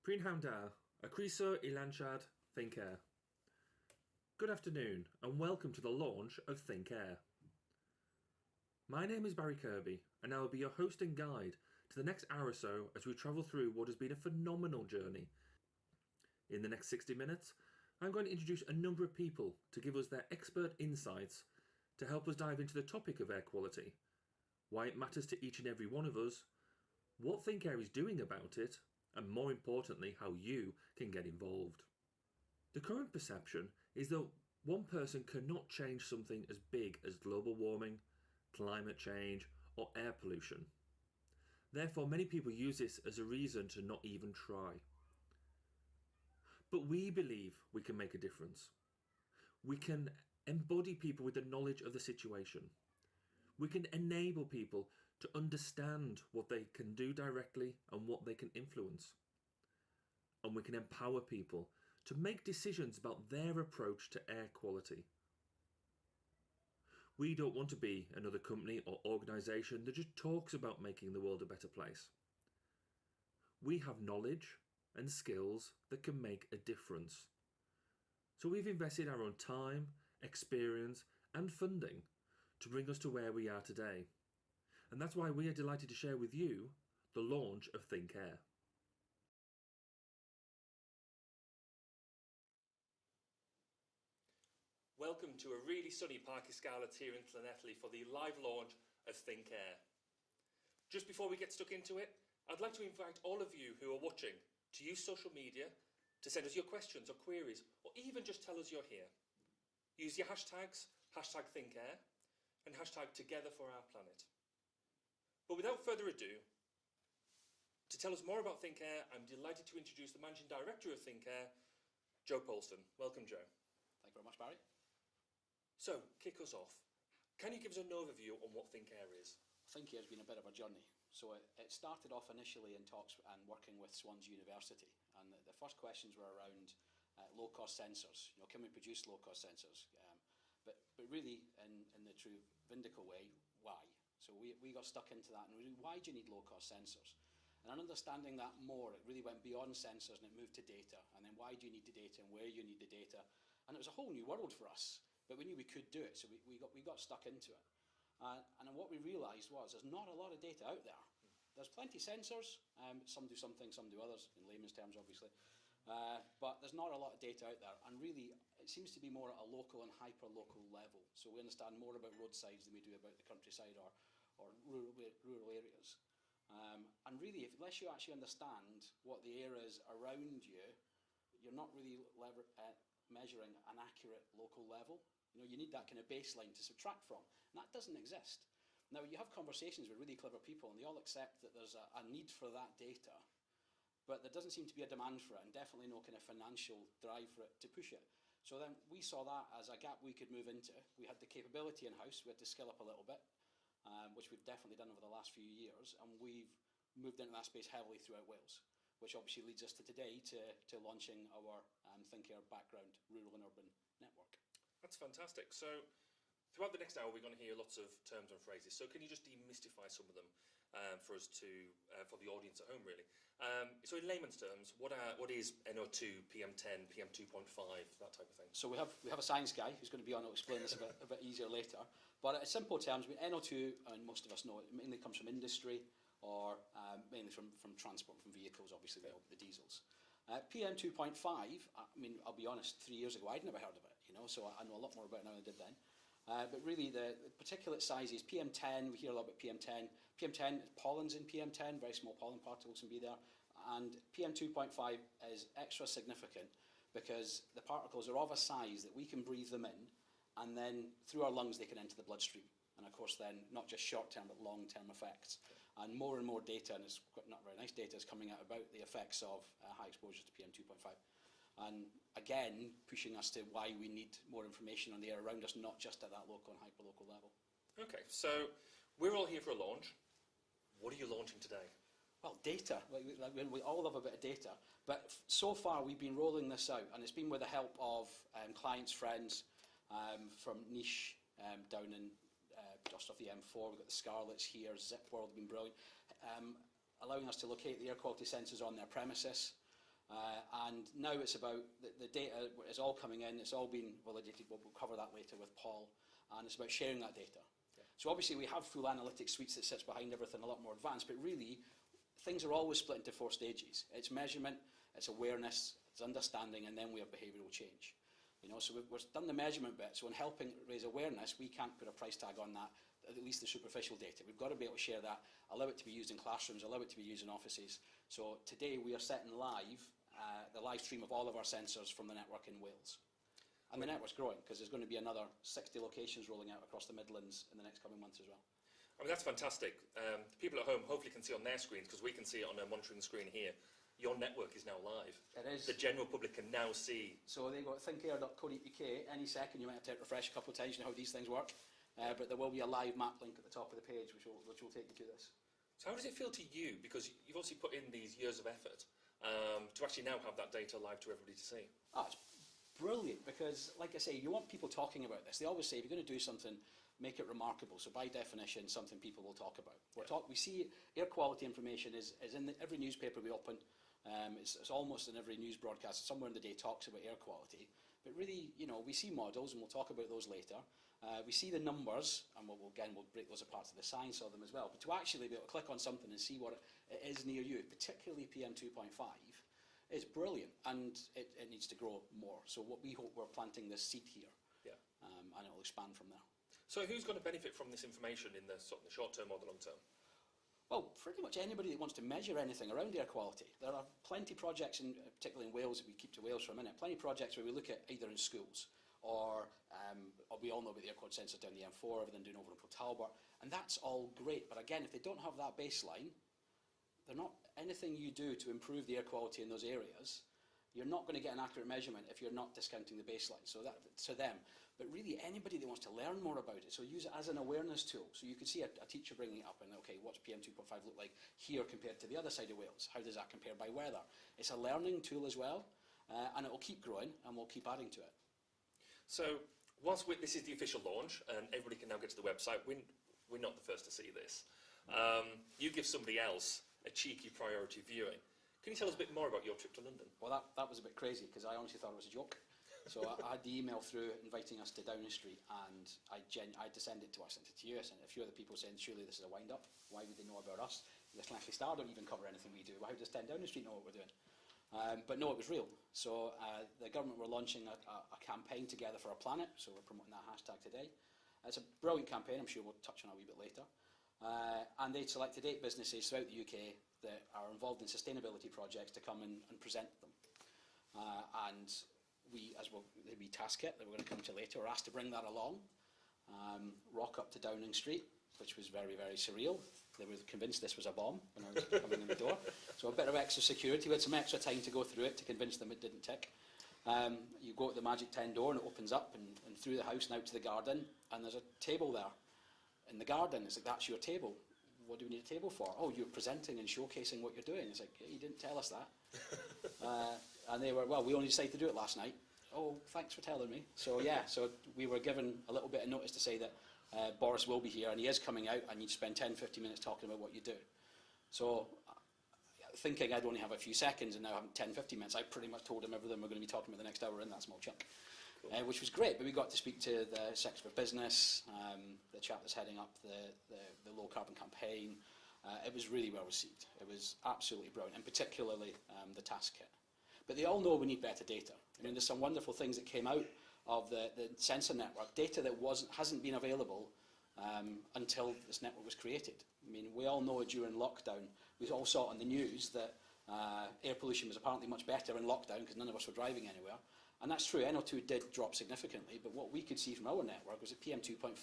Prynhawn da, Acrisor Ilanchad ThinkAir. Good afternoon and welcome to the launch of ThinkAir. My name is Barry Kirby and I will be your host and guide to the next hour or so as we travel through what has been a phenomenal journey. In the next 60 minutes, I'm going to introduce a number of people to give us their expert insights to help us dive into the topic of air quality, why it matters to each and every one of us, what ThinkAir is doing about it, and more importantly, how you can get involved. The current perception is that one person cannot change something as big as global warming, climate change, or air pollution. Therefore, many people use this as a reason to not even try. But we believe we can make a difference. We can embody people with the knowledge of the situation. We can enable people to understand what they can do directly and what they can influence. And we can empower people to make decisions about their approach to air quality. We don't want to be another company or organisation that just talks about making the world a better place. We have knowledge and skills that can make a difference. So we've invested our own time, experience and funding to bring us to where we are today. And that's why we are delighted to share with you the launch of ThinkAir. Welcome to a really sunny Parc y Scarlett here in Llanelli for the live launch of ThinkAir. Just before we get stuck into it, I'd like to invite all of you who are watching to use social media to send us your questions or queries, or even just tell us you're here. Use your hashtags, #ThinkAir and #TogetherForOurPlanet. But without further ado, to tell us more about ThinkAir, I'm delighted to introduce the Managing Director of ThinkAir, Joe Polston. Welcome, Joe. Thank you very much, Barry. So, kick us off. Can you give us an overview on what ThinkAir is? ThinkAir has been a bit of a journey. So it started off initially in talks and working with Swansea University. And the first questions were around low-cost sensors. You know, can we produce low-cost sensors? But really, in the true Vindical way, why? So we got stuck into that, and really, why do you need low-cost sensors? And in understanding that more, it really went beyond sensors and it moved to data. And then why do you need the data and where you need the data? And it was a whole new world for us, but we knew we could do it, so we got stuck into it. And then what we realised was there's not a lot of data out there. There's plenty of sensors, some do something, some do others, in layman's terms obviously. But there's not a lot of data out there, and really it seems to be more at a local and hyper-local level. So we understand more about roadsides than we do about the countryside or rural areas. And really, unless you actually understand what the air is around you, you're not really measuring an accurate local level. You know, you need that kind of baseline to subtract from, and that doesn't exist. Now, you have conversations with really clever people, and they all accept that there's a need for that data, but there doesn't seem to be a demand for it, and definitely no kind of financial drive for it to push it. So then we saw that as a gap we could move into. We had the capability in-house, we had to scale up a little bit, which we've definitely done over the last few years, and we've moved into that space heavily throughout Wales, which obviously leads us to today to launching our ThinkAir background rural and urban network. That's fantastic. So throughout the next hour, we're going to hear lots of terms and phrases. So can you just demystify some of them for us for the audience at home, really? So in layman's terms, what is NO2, PM10, PM2.5, that type of thing? So we have a science guy who's going to be on to explain this a bit easier later. But in simple terms, NO2, and most of us know it mainly comes from industry or mainly from transport, from vehicles, obviously, the diesels. PM2.5, I mean, I'll be honest, 3 years ago, I'd never heard of it, you know, so I know a lot more about it now than I did then. But really, the particulate size is PM10, we hear a lot about PM10. PM10, pollen's in PM10, very small pollen particles can be there. And PM2.5 is extra significant because the particles are of a size that we can breathe them in, and then through our lungs they can enter the bloodstream. And of course then, not just short-term but long-term effects. And more data, and it's not very nice data, is coming out about the effects of high exposures to PM2.5. And again, pushing us to why we need more information on the air around us, not just at that local and hyper-local level. Okay, so we're all here for a launch. What are you launching today? Well, data. We all love a bit of data. But so far we've been rolling this out, and it's been with the help of clients, friends, from Niche down in just off the M4. We've got the Scarletts here, Zipworld have been brilliant, allowing us to locate the air quality sensors on their premises. And now it's about the data is all coming in, it's all been validated. We'll cover that later with Paul, and it's about sharing that data. Yeah. So obviously we have full analytics suites that sits behind everything, a lot more advanced, but really things are always split into 4 stages. It's measurement, it's awareness, it's understanding, and then we have behavioural change. You know, so we've done the measurement bit, so in helping raise awareness, we can't put a price tag on that, at least the superficial data. We've got to be able to share that, allow it to be used in classrooms, allow it to be used in offices. So today we are setting live the live stream of all of our sensors from the network in Wales. And the network's growing, because there's going to be another 60 locations rolling out across the Midlands in the next coming months as well. I mean, that's fantastic. The people at home hopefully can see on their screens, because we can see it on a monitoring screen here. Your network is now live. It is. The general public can now see. So they go to thinkair.co.uk. Any second, you might have to hit refresh a couple of times, you know how these things work. But there will be a live map link at the top of the page, which will take you to this. So how does it feel to you? Because you've obviously put in these years of effort to actually now have that data live to everybody to see. Oh, it's brilliant, because, like I say, you want people talking about this. They always say, if you're going to do something, make it remarkable. So by definition, something people will talk about. We see air quality information is in every newspaper we open. It's almost in every news broadcast. Somewhere in the day talks about air quality. But really, you know, we see models, and we'll talk about those later. We see the numbers, and we'll break those apart to the science of them as well. But to actually be able to click on something and see what it is near you, particularly PM2.5, is brilliant, and it needs to grow more. So what we hope, we're planting this seed here, and it will expand from there. So who's going to benefit from this information in the short term or the long term? Well, pretty much anybody that wants to measure anything around air quality. There are plenty of projects, particularly in Wales, if we keep to Wales for a minute, plenty of projects where we look at either in schools or we all know about the air quality sensors down the M4, everything doing over in Port Talbot, and that's all great. But again, if they don't have that baseline, they're not anything you do to improve the air quality in those areas. You're not going to get an accurate measurement if you're not discounting the baseline. So that to them. But really, anybody that wants to learn more about it, so use it as an awareness tool. So you can see a teacher bringing it up and, okay, what's PM2.5 look like here compared to the other side of Wales? How does that compare by weather? It's a learning tool as well, and it will keep growing, and we'll keep adding to it. So this is the official launch, and everybody can now get to the website. We're not the first to see this. You give somebody else a cheeky priority viewing. Can you tell us a bit more about your trip to London? Well, that was a bit crazy, because I honestly thought it was a joke. So I had the email through inviting us to Downing Street, and I had to send it to us, sent it to you, I sent a few other people saying, surely this is a wind-up. Why would they know about us? The Slangley Star don't even cover anything we do. How does 10 Downing Street know what we're doing? But no, it was real. So the government were launching a campaign together for a planet, so we're promoting that hashtag today. It's a brilliant campaign, I'm sure we'll touch on it a wee bit later. And they'd selected 8 businesses throughout the UK that are involved in sustainability projects to come and present them. And we task it, that we're going to come to later, were asked to bring that along, rock up to Downing Street, which was very, very surreal. They were convinced this was a bomb when I was coming in the door. So a bit of extra security. We had some extra time to go through it to convince them it didn't tick. You go to the Magic 10 door and it opens up and through the house and out to the garden, and there's a table there in the garden. It's like, that's your table. What do we need a table for? Oh, you're presenting and showcasing what you're doing. It's like, you didn't tell us that. And they were, well, we only decided to do it last night. Oh, thanks for telling me. So yeah, so we were given a little bit of notice to say that Boris will be here, and he is coming out, and you spend 10-15 minutes talking about what you do. So thinking I'd only have a few seconds, and now having 10-15 minutes, I pretty much told him everything we're going to be talking about the next hour in that small chunk. Cool. Which was great, but we got to speak to the Secretary for Business, the chap that's heading up the low carbon campaign. It was really well received. It was absolutely brilliant, and particularly the task kit. But they all know we need better data. I mean, there's some wonderful things that came out of the sensor network, data that hasn't been available until this network was created. I mean, we all know during lockdown, we all saw it on the news that air pollution was apparently much better in lockdown because none of us were driving anywhere. And that's true, NO2 did drop significantly, but what we could see from our network was that PM2.5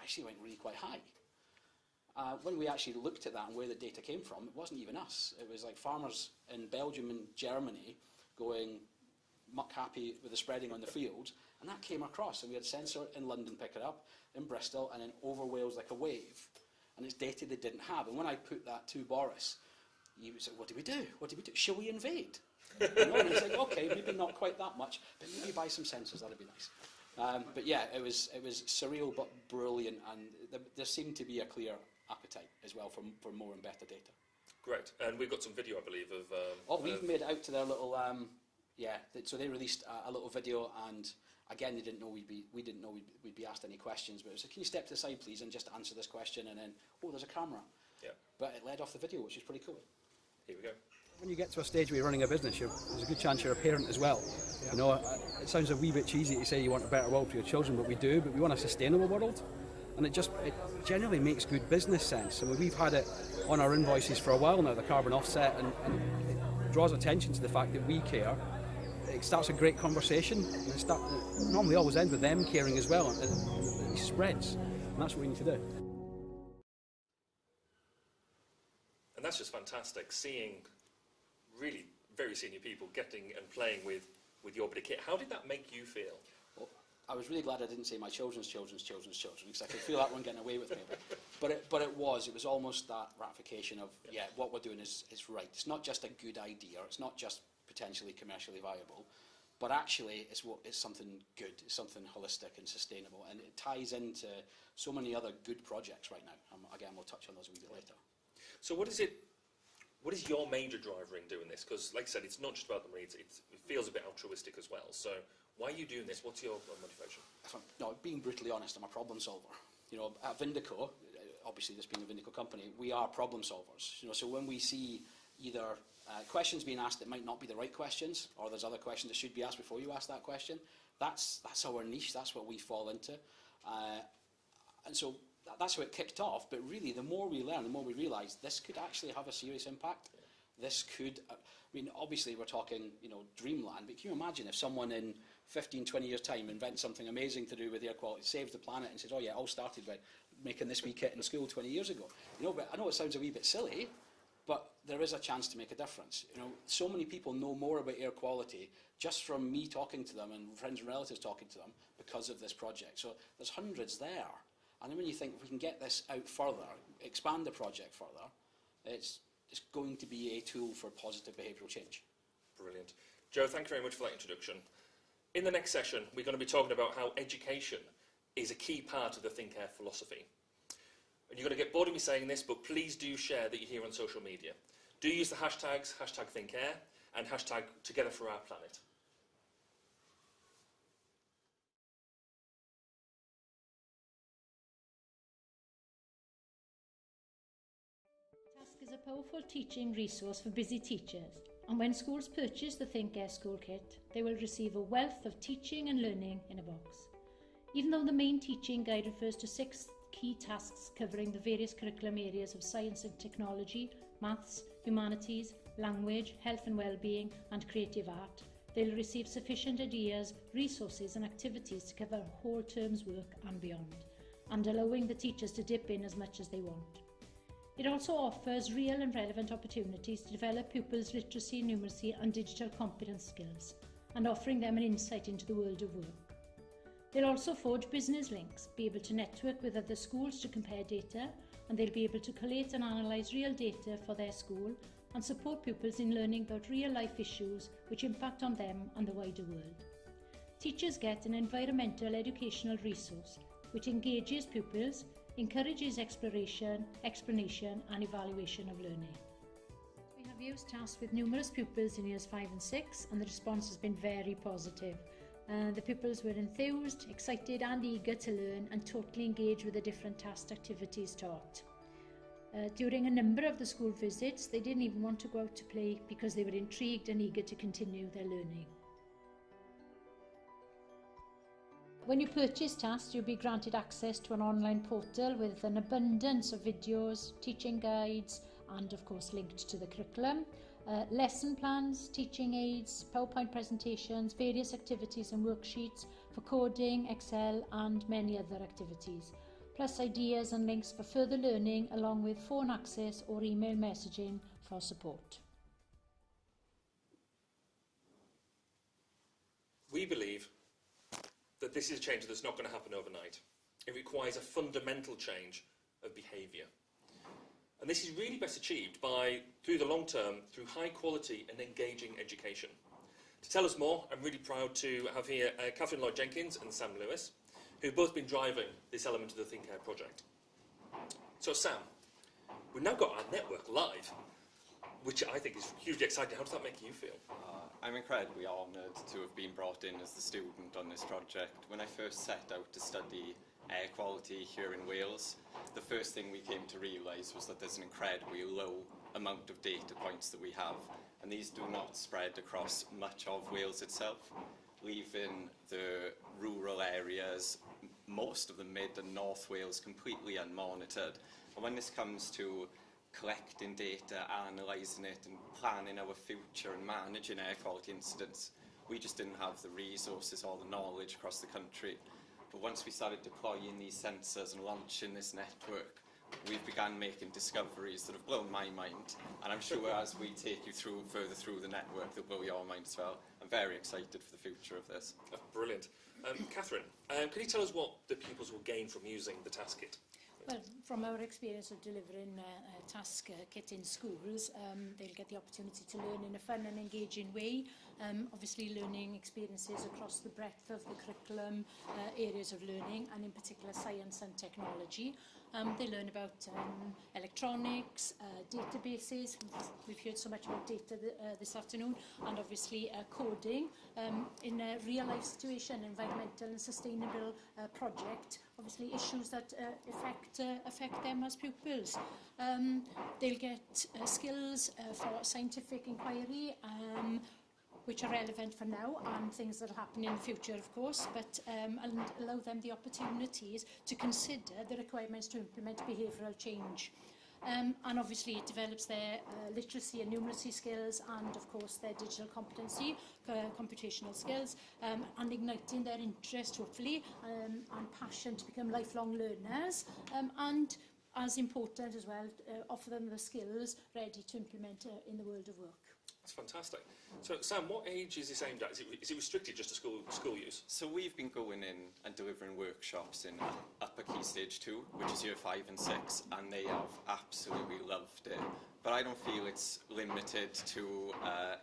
actually went really quite high. When we actually looked at that and where the data came from, it wasn't even us. It was like farmers in Belgium and Germany going muck happy with the spreading on the fields, and that came across, and we had a sensor in London pick it up, in Bristol, and then over Wales like a wave. And it's data they didn't have. And when I put that to Boris, he was like, what do we do? What do we do? Shall we invade? You know, and he's like, okay, maybe not quite that much, but maybe buy some sensors, that'd be nice. But yeah, it was surreal but brilliant, and there seemed to be a clear appetite as well for more and better data. Great. And we've got some video, I believe, of... We've made it out to their little... so they released a little video, and again, we didn't know we'd be asked any questions, but it was like, can you step to the side, please, and just answer this question, and then, there's a camera. Yeah. But it led off the video, which is pretty cool. Here we go. When you get to a stage where you're running a business, there's a good chance you're a parent as well. Yeah. You know, it sounds a wee bit cheesy to say you want a better world for your children, but we do, but we want a sustainable world. And it generally makes good business sense. I mean, we've had it on our invoices for a while now, the carbon offset, and it draws attention to the fact that we care. It starts a great conversation, and it normally always ends with them caring as well, and it spreads, and that's what we need to do. And that's just fantastic, seeing really very senior people getting and playing with your bit of kit. How did that make you feel? Well, I was really glad I didn't say my children's children, because I could feel that one getting away with me. But it was almost that ratification of, what we're doing is right. It's not just a good idea, it's not just potentially commercially viable, but actually it's something good, it's something holistic and sustainable, and it ties into so many other good projects right now. Again, we'll touch on those a wee bit later. So what is your major driver in doing this? Because, like I said, it's not just about the Marines, it feels a bit altruistic as well. So why are you doing this? What's your motivation? Being brutally honest, I'm a problem solver. You know, at Vindico, obviously this being a Vindico company, we are problem solvers. You know, so when we see either questions being asked that might not be the right questions, or there's other questions that should be asked before you ask that question, that's our niche, that's what we fall into. And so that's how it kicked off, but really the more we learn, the more we realise this could actually have a serious impact. Yeah. This could, obviously we're talking, dreamland, but can you imagine if someone in 15, 20 years' time invents something amazing to do with air quality, saves the planet, and says, it all started by making this wee kit in school 20 years ago. But I know it sounds a wee bit silly, but there is a chance to make a difference. So many people know more about air quality just from me talking to them and friends and relatives talking to them because of this project. So there's hundreds there. And then when you think, if we can get this out further, expand the project further, it's going to be a tool for positive behavioural change. Brilliant. Joe, thank you very much for that introduction. In the next session, we're going to be talking about how education is a key part of the ThinkAir philosophy. And you're going to get bored of me saying this, but please do share that you're here on social media. Do use the hashtags, #ThinkAir and #TogetherForOurPlanet. Task is a powerful teaching resource for busy teachers, and when schools purchase the ThinkAir School Kit, they will receive a wealth of teaching and learning in a box. Even though the main teaching guide refers to 6 key tasks covering the various curriculum areas of science and technology, maths, humanities, language, health and well-being, and creative art, they'll receive sufficient ideas, resources and activities to cover a whole term's work and beyond, and allowing the teachers to dip in as much as they want. It also offers real and relevant opportunities to develop pupils' literacy, numeracy and digital competence skills, and offering them an insight into the world of work. They'll also forge business links, be able to network with other schools to compare data, and they'll be able to collate and analyse real data for their school and support pupils in learning about real-life issues which impact on them and the wider world. Teachers get an environmental educational resource which engages pupils, encourages exploration, explanation and evaluation of learning. We have used tasks with numerous pupils in years 5 and 6, and the response has been very positive. The pupils were enthused, excited and eager to learn and totally engaged with the different task activities taught. During a number of the school visits, they didn't even want to go out to play because they were intrigued and eager to continue their learning. When you purchase tasks, you'll be granted access to an online portal with an abundance of videos, teaching guides and of course linked to the curriculum. Lesson plans, teaching aids, PowerPoint presentations, various activities and worksheets for coding, Excel and many other activities, plus ideas and links for further learning along with phone access or email messaging for support. We believe that this is a change that's not going to happen overnight. It requires a fundamental change of behaviour. And this is really best achieved through the long term, through high quality and engaging education. To tell us more, I'm really proud to have here Catherine Lloyd-Jenkins and Sam Lewis, who've both been driving this element of the ThinkAir project. So Sam, we've now got our network live. which I think is hugely exciting. How does that make you feel? I'm incredibly honoured to have been brought in as the student on this project. When I first set out to study air quality here in Wales, the first thing we came to realise was that there's an incredibly low amount of data points that we have, and these do not spread across much of Wales itself, leaving the rural areas, most of the mid and north Wales, completely unmonitored. And when this comes to collecting data, analysing it and planning our future and managing air quality incidents, we just didn't have the resources or the knowledge across the country. But once we started deploying these sensors and launching this network, we've begun making discoveries that have blown my mind, and I'm sure as we take you further through the network, they'll blow your mind as well. I'm very excited for the future of this. That's brilliant. Catherine, can you tell us what the pupils will gain from using the task kit? Well, from our experience of delivering a task kit in schools, they'll get the opportunity to learn in a fun and engaging way. Obviously, learning experiences across the breadth of the curriculum, areas of learning, and in particular science and technology. They learn about electronics, databases. We've heard so much about data this afternoon, and obviously coding in a real-life situation, environmental and sustainable project. Obviously, issues that affect them as pupils. They'll get skills for scientific inquiry, which are relevant for now and things that will happen in the future, of course, but and allow them the opportunities to consider the requirements to implement behavioural change. And obviously it develops their literacy and numeracy skills and, of course, their digital competency, computational skills, and igniting their interest, hopefully, and passion to become lifelong learners, and, as important as well, offer them the skills ready to implement in the world of work. That's fantastic. So, Sam, what age is this aimed at? Is it restricted just to school use? So we've been going in and delivering workshops in Upper Key Stage 2, which is year 5 and 6, and they have absolutely loved it. But I don't feel it's limited to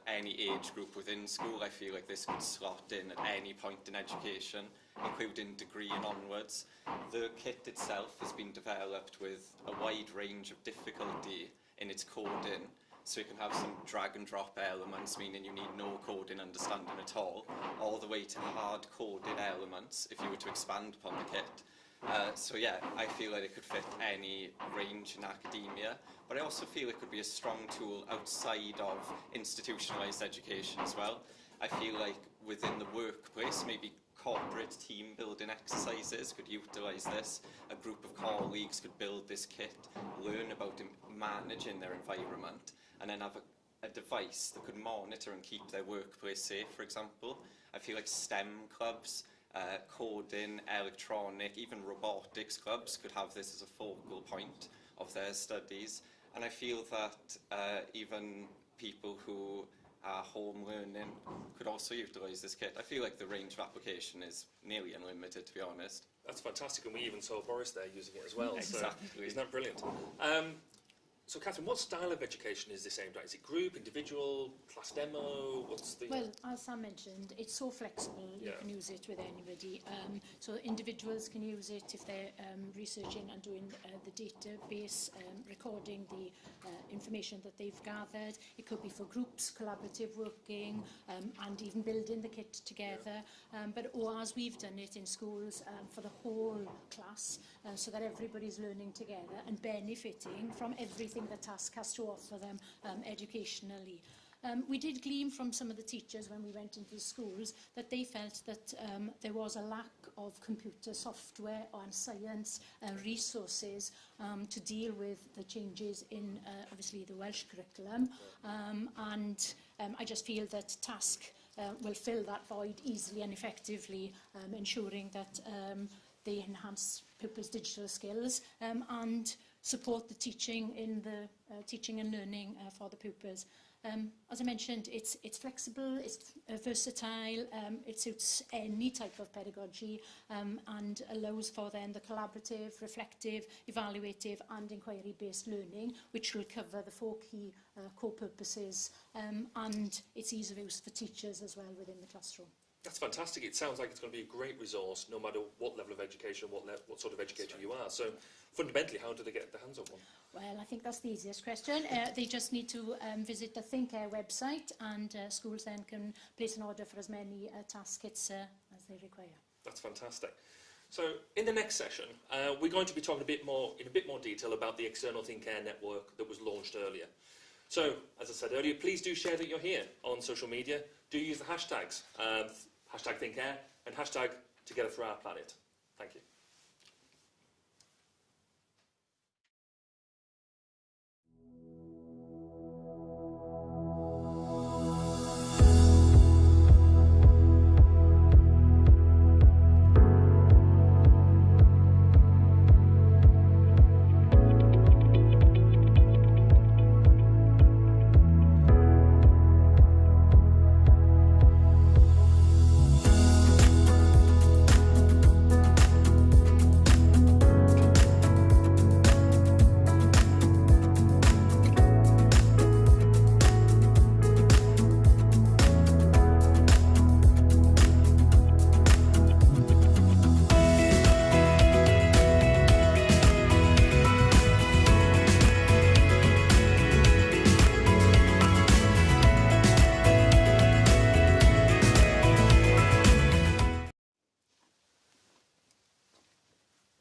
any age group within school. I feel like this could slot in at any point in education, including degree and onwards. The kit itself has been developed with a wide range of difficulty in its coding. So you can have some drag and drop elements, meaning you need no coding understanding at all the way to hard coded elements if you were to expand upon the kit. So yeah, I feel that it could fit any range in academia, but I also feel it could be a strong tool outside of institutionalised education as well. I feel like within the workplace, maybe corporate team building exercises could utilise this. A group of colleagues could build this kit, learn about managing their environment, and then have a device that could monitor and keep their workplace safe, for example. I feel like STEM clubs, coding, electronic, even robotics clubs could have this as a focal point of their studies. And I feel that even people who are home learning could also utilise this kit. I feel like the range of application is nearly unlimited, to be honest. That's fantastic, and we even saw Boris there using it as well. Exactly. So, isn't that brilliant? So, Catherine, what style of education is this aimed at? Is it group, individual, class demo? What's the... Well, as Sam mentioned, it's so flexible. You can use it with anybody. So individuals can use it if they're researching and doing the database, recording the information that they've gathered. It could be for groups, collaborative working, and even building the kit together. But as we've done it in schools for the whole class, so that everybody's learning together and benefiting from everything the task has to offer them educationally. We did glean from some of the teachers when we went into the schools that they felt that there was a lack of computer software and science resources to deal with the changes in obviously the Welsh curriculum, and I just feel that task will fill that void easily and effectively, ensuring that they enhance pupils' digital skills and support the teaching in the teaching and learning for the pupils. As I mentioned, it's flexible, it's versatile, it suits any type of pedagogy, and allows for then the collaborative, reflective, evaluative and inquiry-based learning, which will cover the 4 key core purposes, and its ease of use for teachers as well within the classroom. That's fantastic. It sounds like it's going to be a great resource, no matter what level of education, what sort of educator you are. So, fundamentally, how do they get their hands on one? Well, I think that's the easiest question. They just need to visit the ThinkAir website, and schools then can place an order for as many task kits as they require. That's fantastic. So in the next session, we're going to be talking in a bit more detail about the external ThinkAir network that was launched earlier. So, as I said earlier, please do share that you're here on social media. Do use the hashtags, hashtag ThinkAir and hashtag Together for Our Planet. Thank you.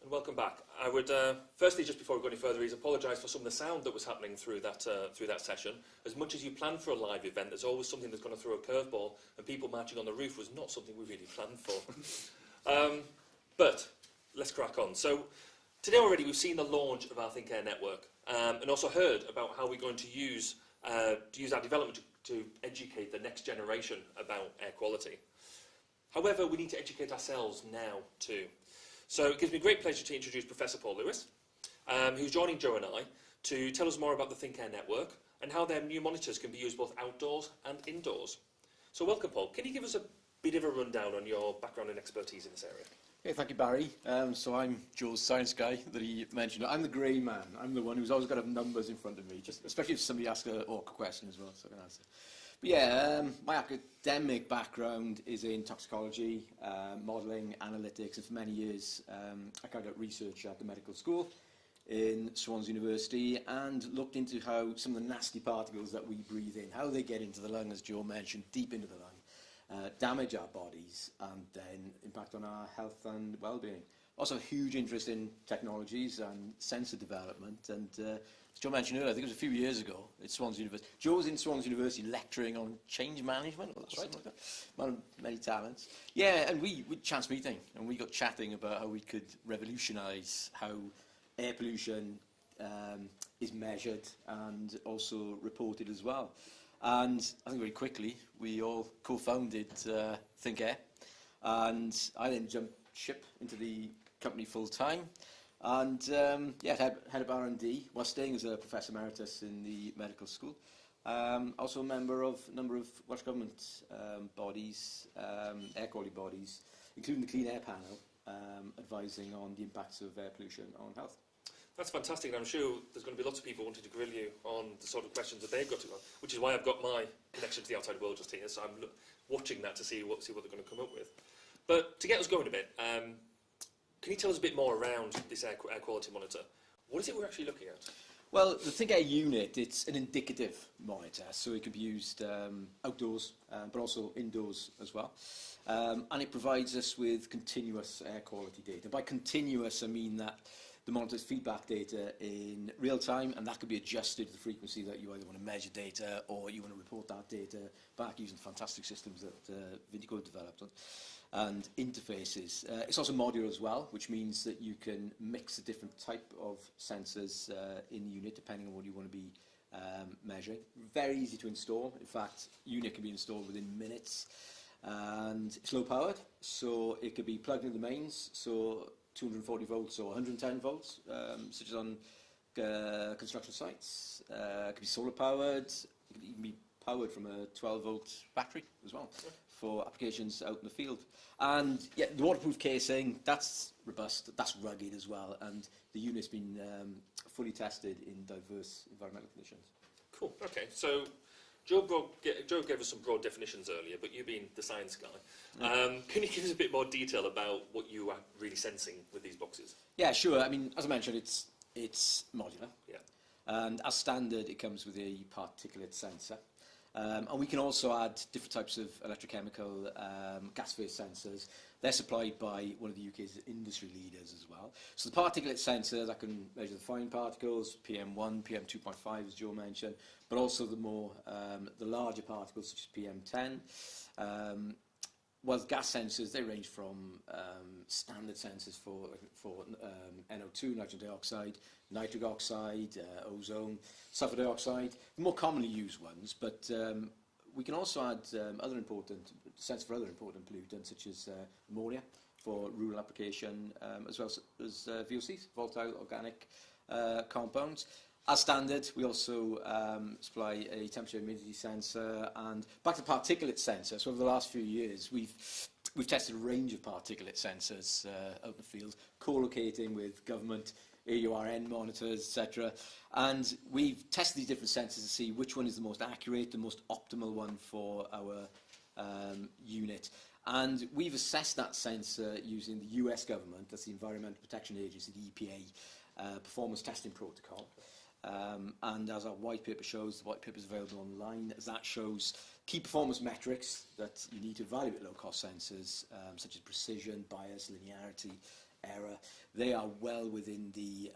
Welcome back. I would firstly, just before we go any further, apologise for some of the sound that was happening through that session. As much as you plan for a live event, there's always something that's going to throw a curveball, and people marching on the roof was not something we really planned for. But let's crack on. So today already we've seen the launch of our ThinkAir network, and also heard about how we're going to use our development to educate the next generation about air quality. However, we need to educate ourselves now too. So it gives me great pleasure to introduce Professor Paul Lewis, who's joining Joe and I to tell us more about the ThinkAir network and how their new monitors can be used both outdoors and indoors. So welcome, Paul. Can you give us a bit of a rundown on your background and expertise in this area? Okay, thank you, Barry. So I'm Joe's science guy that he mentioned. I'm the grey man. I'm the one who's always got to have numbers in front of me, just especially if somebody asks an awkward question as well, so I can answer. But yeah, my academic background is in toxicology, modelling, analytics, and for many years I carried out research at the medical school in Swans University and looked into how some of the nasty particles that we breathe in, how they get into the lung, as Joe mentioned, deep into the lung, damage our bodies and then impact on our health and well-being. Also a huge interest in technologies and sensor development, and as Joe mentioned earlier, I think it was a few years ago at Swans University. Joe was in Swans University lecturing on change management. That's right. Like that. Man of many talents. Yeah, and we chance meeting, and we got chatting about how we could revolutionise how air pollution is measured and also reported as well. And I think very quickly we all co-founded ThinkAir, and I then jumped ship into the company full time. And yeah, head of R&D, while staying as a Professor Emeritus in the medical school. Also a member of a number of Welsh Government bodies, air quality bodies, including the Clean Air Panel, advising on the impacts of air pollution on health. That's fantastic, and I'm sure there's going to be lots of people wanting to grill you on the sort of questions that they've got to go, which is why I've got my connection to the outside world just here, so I'm watching that to see what they're going to come up with. But to get us going a bit, can you tell us a bit more around this air quality monitor? What is it we're actually looking at? Well, the ThinkAir unit, it's an indicative monitor, so it can be used outdoors, but also indoors as well. And it provides us with continuous air quality data. By continuous, I mean that the monitor's feedback data in real time, and that could be adjusted to the frequency that you either want to measure data or you want to report that data back using fantastic systems that Vindico developed on. And interfaces. It's also modular as well, which means that you can mix a different type of sensors in the unit depending on what you want to be measuring. Very easy to install. In fact, unit can be installed within minutes. And it's low powered, so it could be plugged into the mains, so 240 volts or 110 volts, such as on construction sites. It could be solar powered. It could even be powered from a 12 volt battery as well for applications out in the field. And yeah, the waterproof casing, that's robust, that's rugged as well, and the unit's been fully tested in diverse environmental conditions. Cool, okay, so Joe gave us some broad definitions earlier, but you being the science guy, can you give us a bit more detail about what you are really sensing with these boxes? Yeah, sure. I mean, as I mentioned, it's modular. Yeah. And as standard, it comes with a particulate sensor. And we can also add different types of electrochemical gas phase sensors. They're supplied by one of the UK's industry leaders as well. So the particulate sensor that can measure the fine particles, PM1, PM2.5 as Joe mentioned, but also the larger particles such as PM10. Well, gas sensors, they range from standard sensors for NO2, nitrogen dioxide, nitric oxide, ozone, sulfur dioxide, the more commonly used ones, but we can also add sensors for other important pollutants, such as ammonia for rural application, as well as VOCs, volatile organic compounds. As standard, we also supply a temperature humidity sensor, and back to particulate sensor. So over the last few years, we've tested a range of particulate sensors out in the field, co-locating with government, AURN monitors, etc. And we've tested these different sensors to see which one is the most accurate, the most optimal one for our unit. And we've assessed that sensor using the US government, that's the Environmental Protection Agency, the EPA, performance testing protocol. And as our white paper shows, the white paper is available online, as that shows key performance metrics that you need to evaluate low-cost sensors, such as precision, bias, linearity, error. They are well within the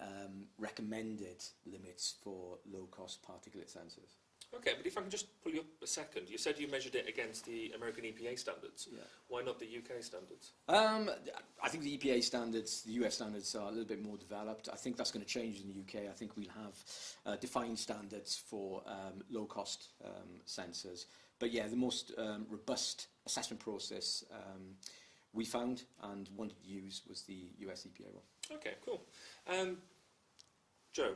recommended limits for low-cost particulate sensors. Okay, but if I can just pull you up a second, you said you measured it against the American EPA standards. Yeah. Why not the UK standards? I think the EPA standards, the US standards, are a little bit more developed. I think that's going to change in the UK. I think we'll have defined standards for low-cost sensors. But yeah, the most robust assessment process we found and wanted to use was the US EPA one. Okay, cool. Joe,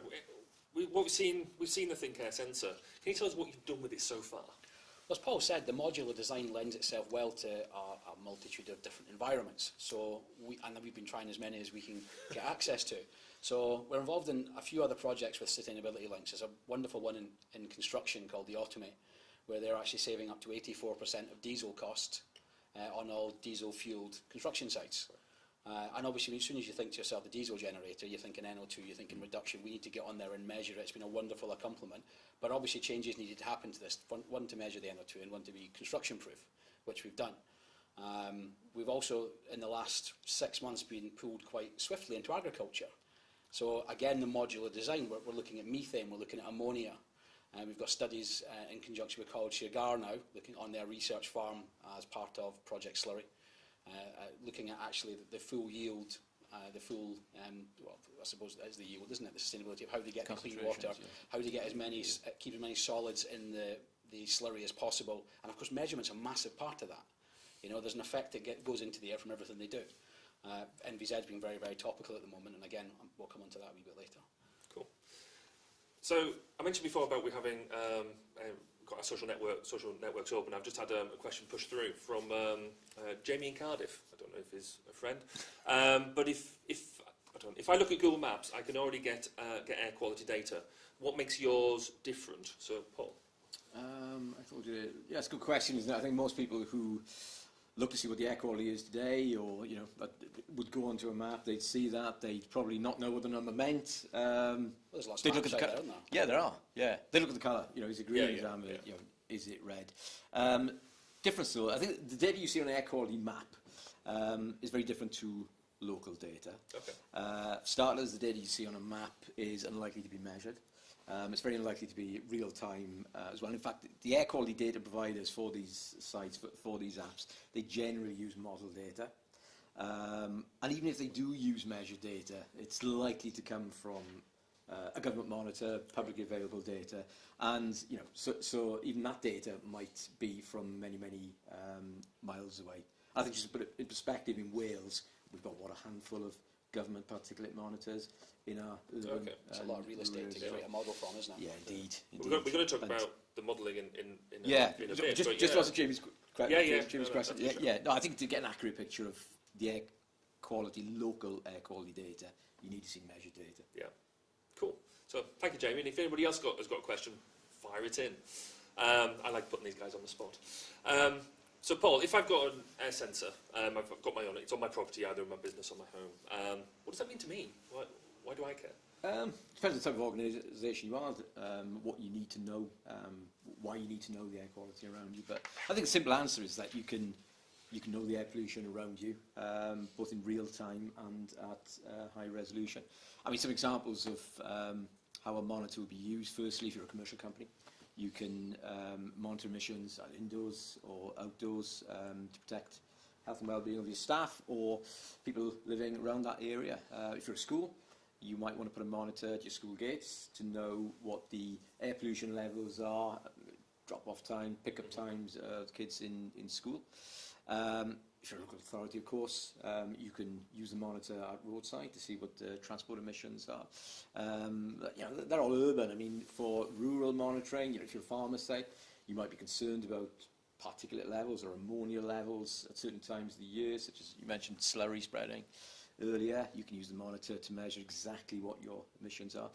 we've seen the ThinkAir sensor. Can you tell us what you've done with it so far? Well, as Paul said, the modular design lends itself well to a multitude of different environments. So we've been trying as many as we can get access to. So we're involved in a few other projects with sustainability links. There's a wonderful one in construction called the Automate, where they're actually saving up to 84% of diesel costs on all diesel-fueled construction sites. And obviously, as soon as you think to yourself, the diesel generator, you're thinking NO2, you're thinking reduction. We need to get on there and measure it. It's been a wonderful accompaniment. But obviously, changes needed to happen to this. One to measure the NO2 and one to be construction-proof, which we've done. We've also, in the last 6 months, been pulled quite swiftly into agriculture. So again, the modular design, we're looking at methane, we're looking at ammonia. We've got studies in conjunction with College Shergar now, looking on their research farm as part of Project Slurry. Looking at actually the full yield, well, I suppose that is the yield, isn't it? The sustainability of how they get the clean water, yeah. how they get keep as many solids in the slurry as possible, and of course measurement's a massive part of that. You know, there's an effect that goes into the air from everything they do. NVZ's been very, very topical at the moment, and again, we'll come on to that a wee bit later. Cool. So I mentioned before about we having got our social networks open. I've just had a question pushed through from Jamie in Cardiff. I don't know if he's a friend, but if I look at Google Maps, I can already get air quality data. What makes yours different? So, Paul. I thought, yeah, it's a good question, isn't it? I think most people who look to see what the air quality is today, or would go onto a map, they'd see that, they'd probably not know what the number meant. There's lots of maps out there, aren't there? Yeah, there are. Yeah, they look at the colour. Is it green? Is it amber? Is it red? Difference though, I think the data you see on an air quality map is very different to local data. Okay. Starters, the data you see on a map is unlikely to be measured. It's very unlikely to be real time as well. In fact, the air quality data providers for these sites, for these apps, they generally use model data. And even if they do use measured data, it's likely to come from a government monitor, publicly available data, and so even that data might be from many miles away. I think just to put it in perspective, in Wales, we've got a handful of government particulate monitors in our Okay. It's a lot of real estate to create a model from, isn't it? Yeah, indeed. We're going to talk about the modelling in a bit. Just but to answer Jamie's question. Sure. No, I think to get an accurate picture of the air quality, local air quality data, you need to see measured data. Yeah. Cool. So thank you, Jamie. And if anybody else has got a question, fire it in. I like putting these guys on the spot. So Paul, if I've got an air sensor, I've got my own, it's on my property, either in my business or my home, what does that mean to me? Why do I care? Depends on the type of organisation you are, what you need to know, why you need to know the air quality around you. But I think the simple answer is that you can know the air pollution around you, both in real time and at high resolution. I mean, some examples of how a monitor would be used. Firstly, if you're a commercial company, you can monitor emissions indoors or outdoors to protect health and well-being of your staff or people living around that area. If you're a school, you might want to put a monitor at your school gates to know what the air pollution levels are, drop-off time, pick-up times of kids in school. If you're a local authority, of course, you can use the monitor at roadside to see what the transport emissions are. They're all urban. I mean, for rural monitoring, if you're a farmer, say, you might be concerned about particulate levels or ammonia levels at certain times of the year, such as you mentioned slurry spreading earlier. You can use the monitor to measure exactly what your emissions are.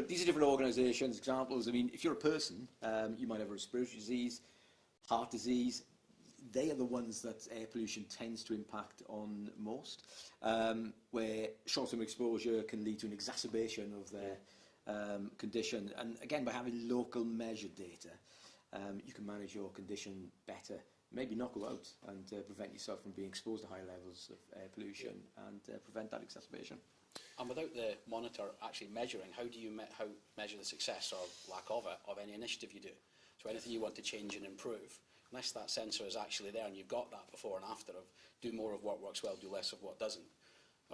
These are different organisations, examples. I mean, if you're a person, you might have a respiratory disease, heart disease. They are the ones that air pollution tends to impact on most, where short-term exposure can lead to an exacerbation of their condition. And again, by having local measured data, you can manage your condition better. Maybe not go out and prevent yourself from being exposed to high levels of air pollution and prevent that exacerbation. And without the monitor actually measuring, how do you measure the success or lack of it of any initiative you do? So anything you want to change and improve, unless that sensor is actually there and you've got that before and after of do more of what works well, do less of what doesn't.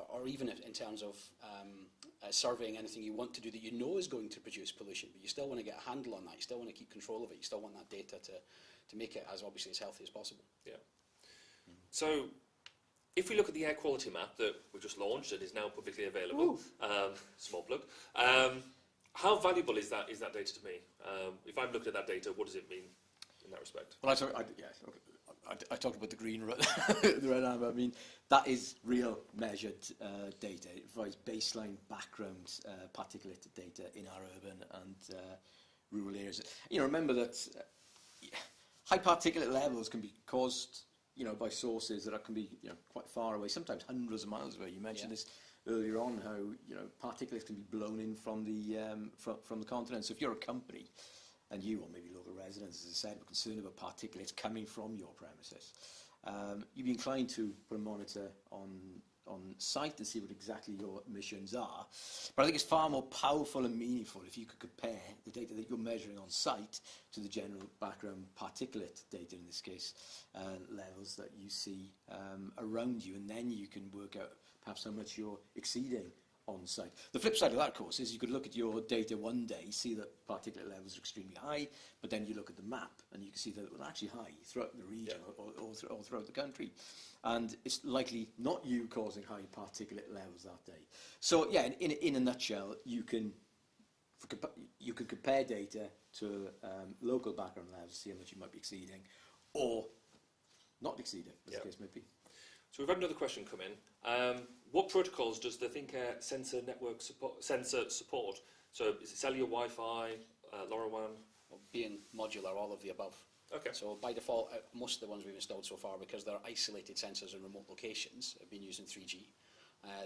Or even if in terms of surveying anything you want to do that you know is going to produce pollution, but you still want to get a handle on that, you still want to keep control of it, you still want that data to make it as obviously as healthy as possible. Yeah. So if we look at the air quality map that we just launched and is now publicly available, small plug, how valuable is that data to me? If I'm looking at that data, what does it mean in that respect? Well, I talked about the green, the red amber. I mean, that is real measured data. It provides baseline background particulate data in our urban and rural areas. Remember that high particulate levels can be caused, by sources that can be, quite far away, sometimes hundreds of miles away. You mentioned this earlier on, how particulates can be blown in from the continent. So if you're a company, and you, or maybe local residents, as I said, were concerned about particulates coming from your premises, you'd be inclined to put a monitor on site to see what exactly your emissions are. But I think it's far more powerful and meaningful if you could compare the data that you're measuring on site to the general background particulate data, in this case, levels that you see around you, and then you can work out perhaps how much you're exceeding on site. The flip side of that, of course, is you could look at your data one day, see that particulate levels are extremely high, but then you look at the map and you can see that they're actually high throughout the region or throughout the country. And it's likely not you causing high particulate levels that day. So, yeah, in a nutshell, you can compare data to local background levels, see how much you might be exceeding, or not exceeding, as the case may be. So we've had another question come in. What protocols does the ThinkAir sensor network support? So is it cellular, Wi-Fi, LoRaWAN? Well, being modular, all of the above. Okay. So by default, most of the ones we've installed so far, because they're isolated sensors in remote locations, have been using 3G.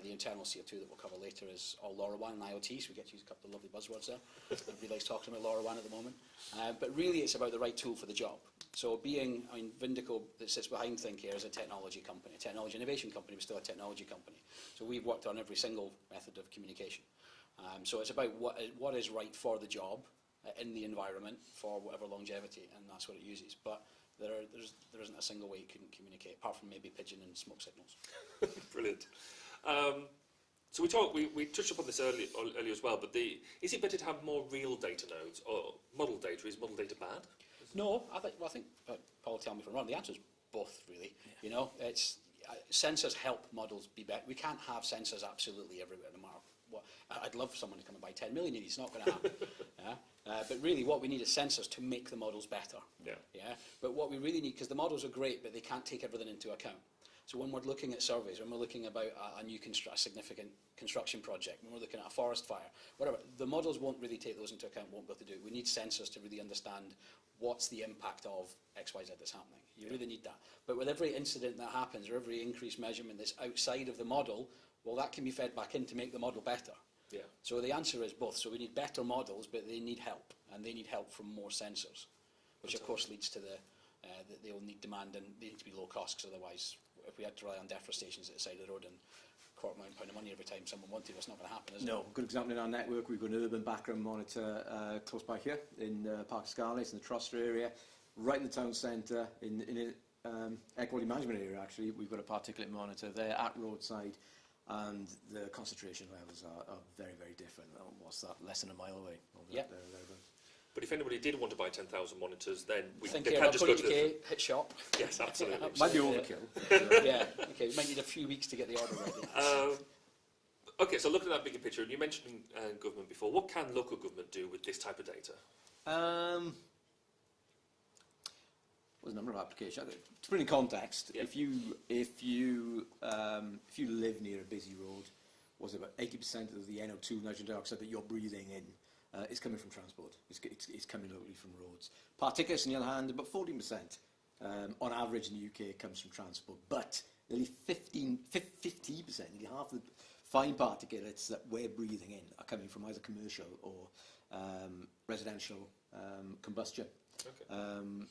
The internal CO2 that we'll cover later is all LoRaWAN and IoT, so we get to use a couple of lovely buzzwords there. Everybody likes talking about LoRaWAN at the moment. But really it's about the right tool for the job. So Vindico, that sits behind ThinkAir, is a technology company, a technology innovation company, but still a technology company. So we've worked on every single method of communication. So it's about what is right for the job in the environment for whatever longevity, and that's what it uses. But there isn't a single way you can communicate, apart from maybe pigeon and smoke signals. Brilliant. So we touched upon this earlier as well, but is it better to have more real data nodes or model data? Is model data bad? No, I think Paul will tell me if I'm wrong, the answer is both, really. Yeah. It's sensors help models be better. We can't have sensors absolutely everywhere, no matter what. I'd love for someone to come and buy 10 million of these. It's not going to happen. But really what we need is sensors to make the models better. Yeah. But what we really need, because the models are great, but they can't take everything into account. So when we're looking at surveys, when we're looking about a new a significant construction project, when we're looking at a forest fire, whatever, the models won't really take those into account, won't be able to do it. We need sensors to really understand what's the impact of X, Y, Z that's happening. You really need that. But with every incident that happens or every increased measurement that's outside of the model, well, that can be fed back in to make the model better. Yeah. So the answer is both. So we need better models, but they need help, and they need help from more sensors, which of course leads to they'll need demand, and they need to be low cost, because otherwise, if we had to rely on DEFRA stations at the side of the road and £250,000 of money every time someone wanted, it's not going to happen, is it? No, good example in our network, we've got an urban background monitor close by here in Park Scarlett, in the Trostre area, right in the town centre, in air quality management area actually. We've got a particulate monitor there at roadside, and the concentration levels are very, very different. What's that, less than a mile away? Yeah. But if anybody did want to buy 10,000 monitors, then Think they here, can just go to the... hit shop. Yes, absolutely. Might be overkill. Yeah, okay, we might need a few weeks to get the order ready. Okay, so looking at that bigger picture, and you mentioned government before, what can local government do with this type of data? There's a number of applications. To put it in context, Yeah. if you live near a busy road, was about 80% of the NO2 nitrogen dioxide that you're breathing in is coming from transport. It's coming locally from roads. Particulates, on the other hand, about 14% on average in the UK comes from transport, but nearly 50%, nearly half the fine particulates that we're breathing in are coming from either commercial or residential combustion. Okay. And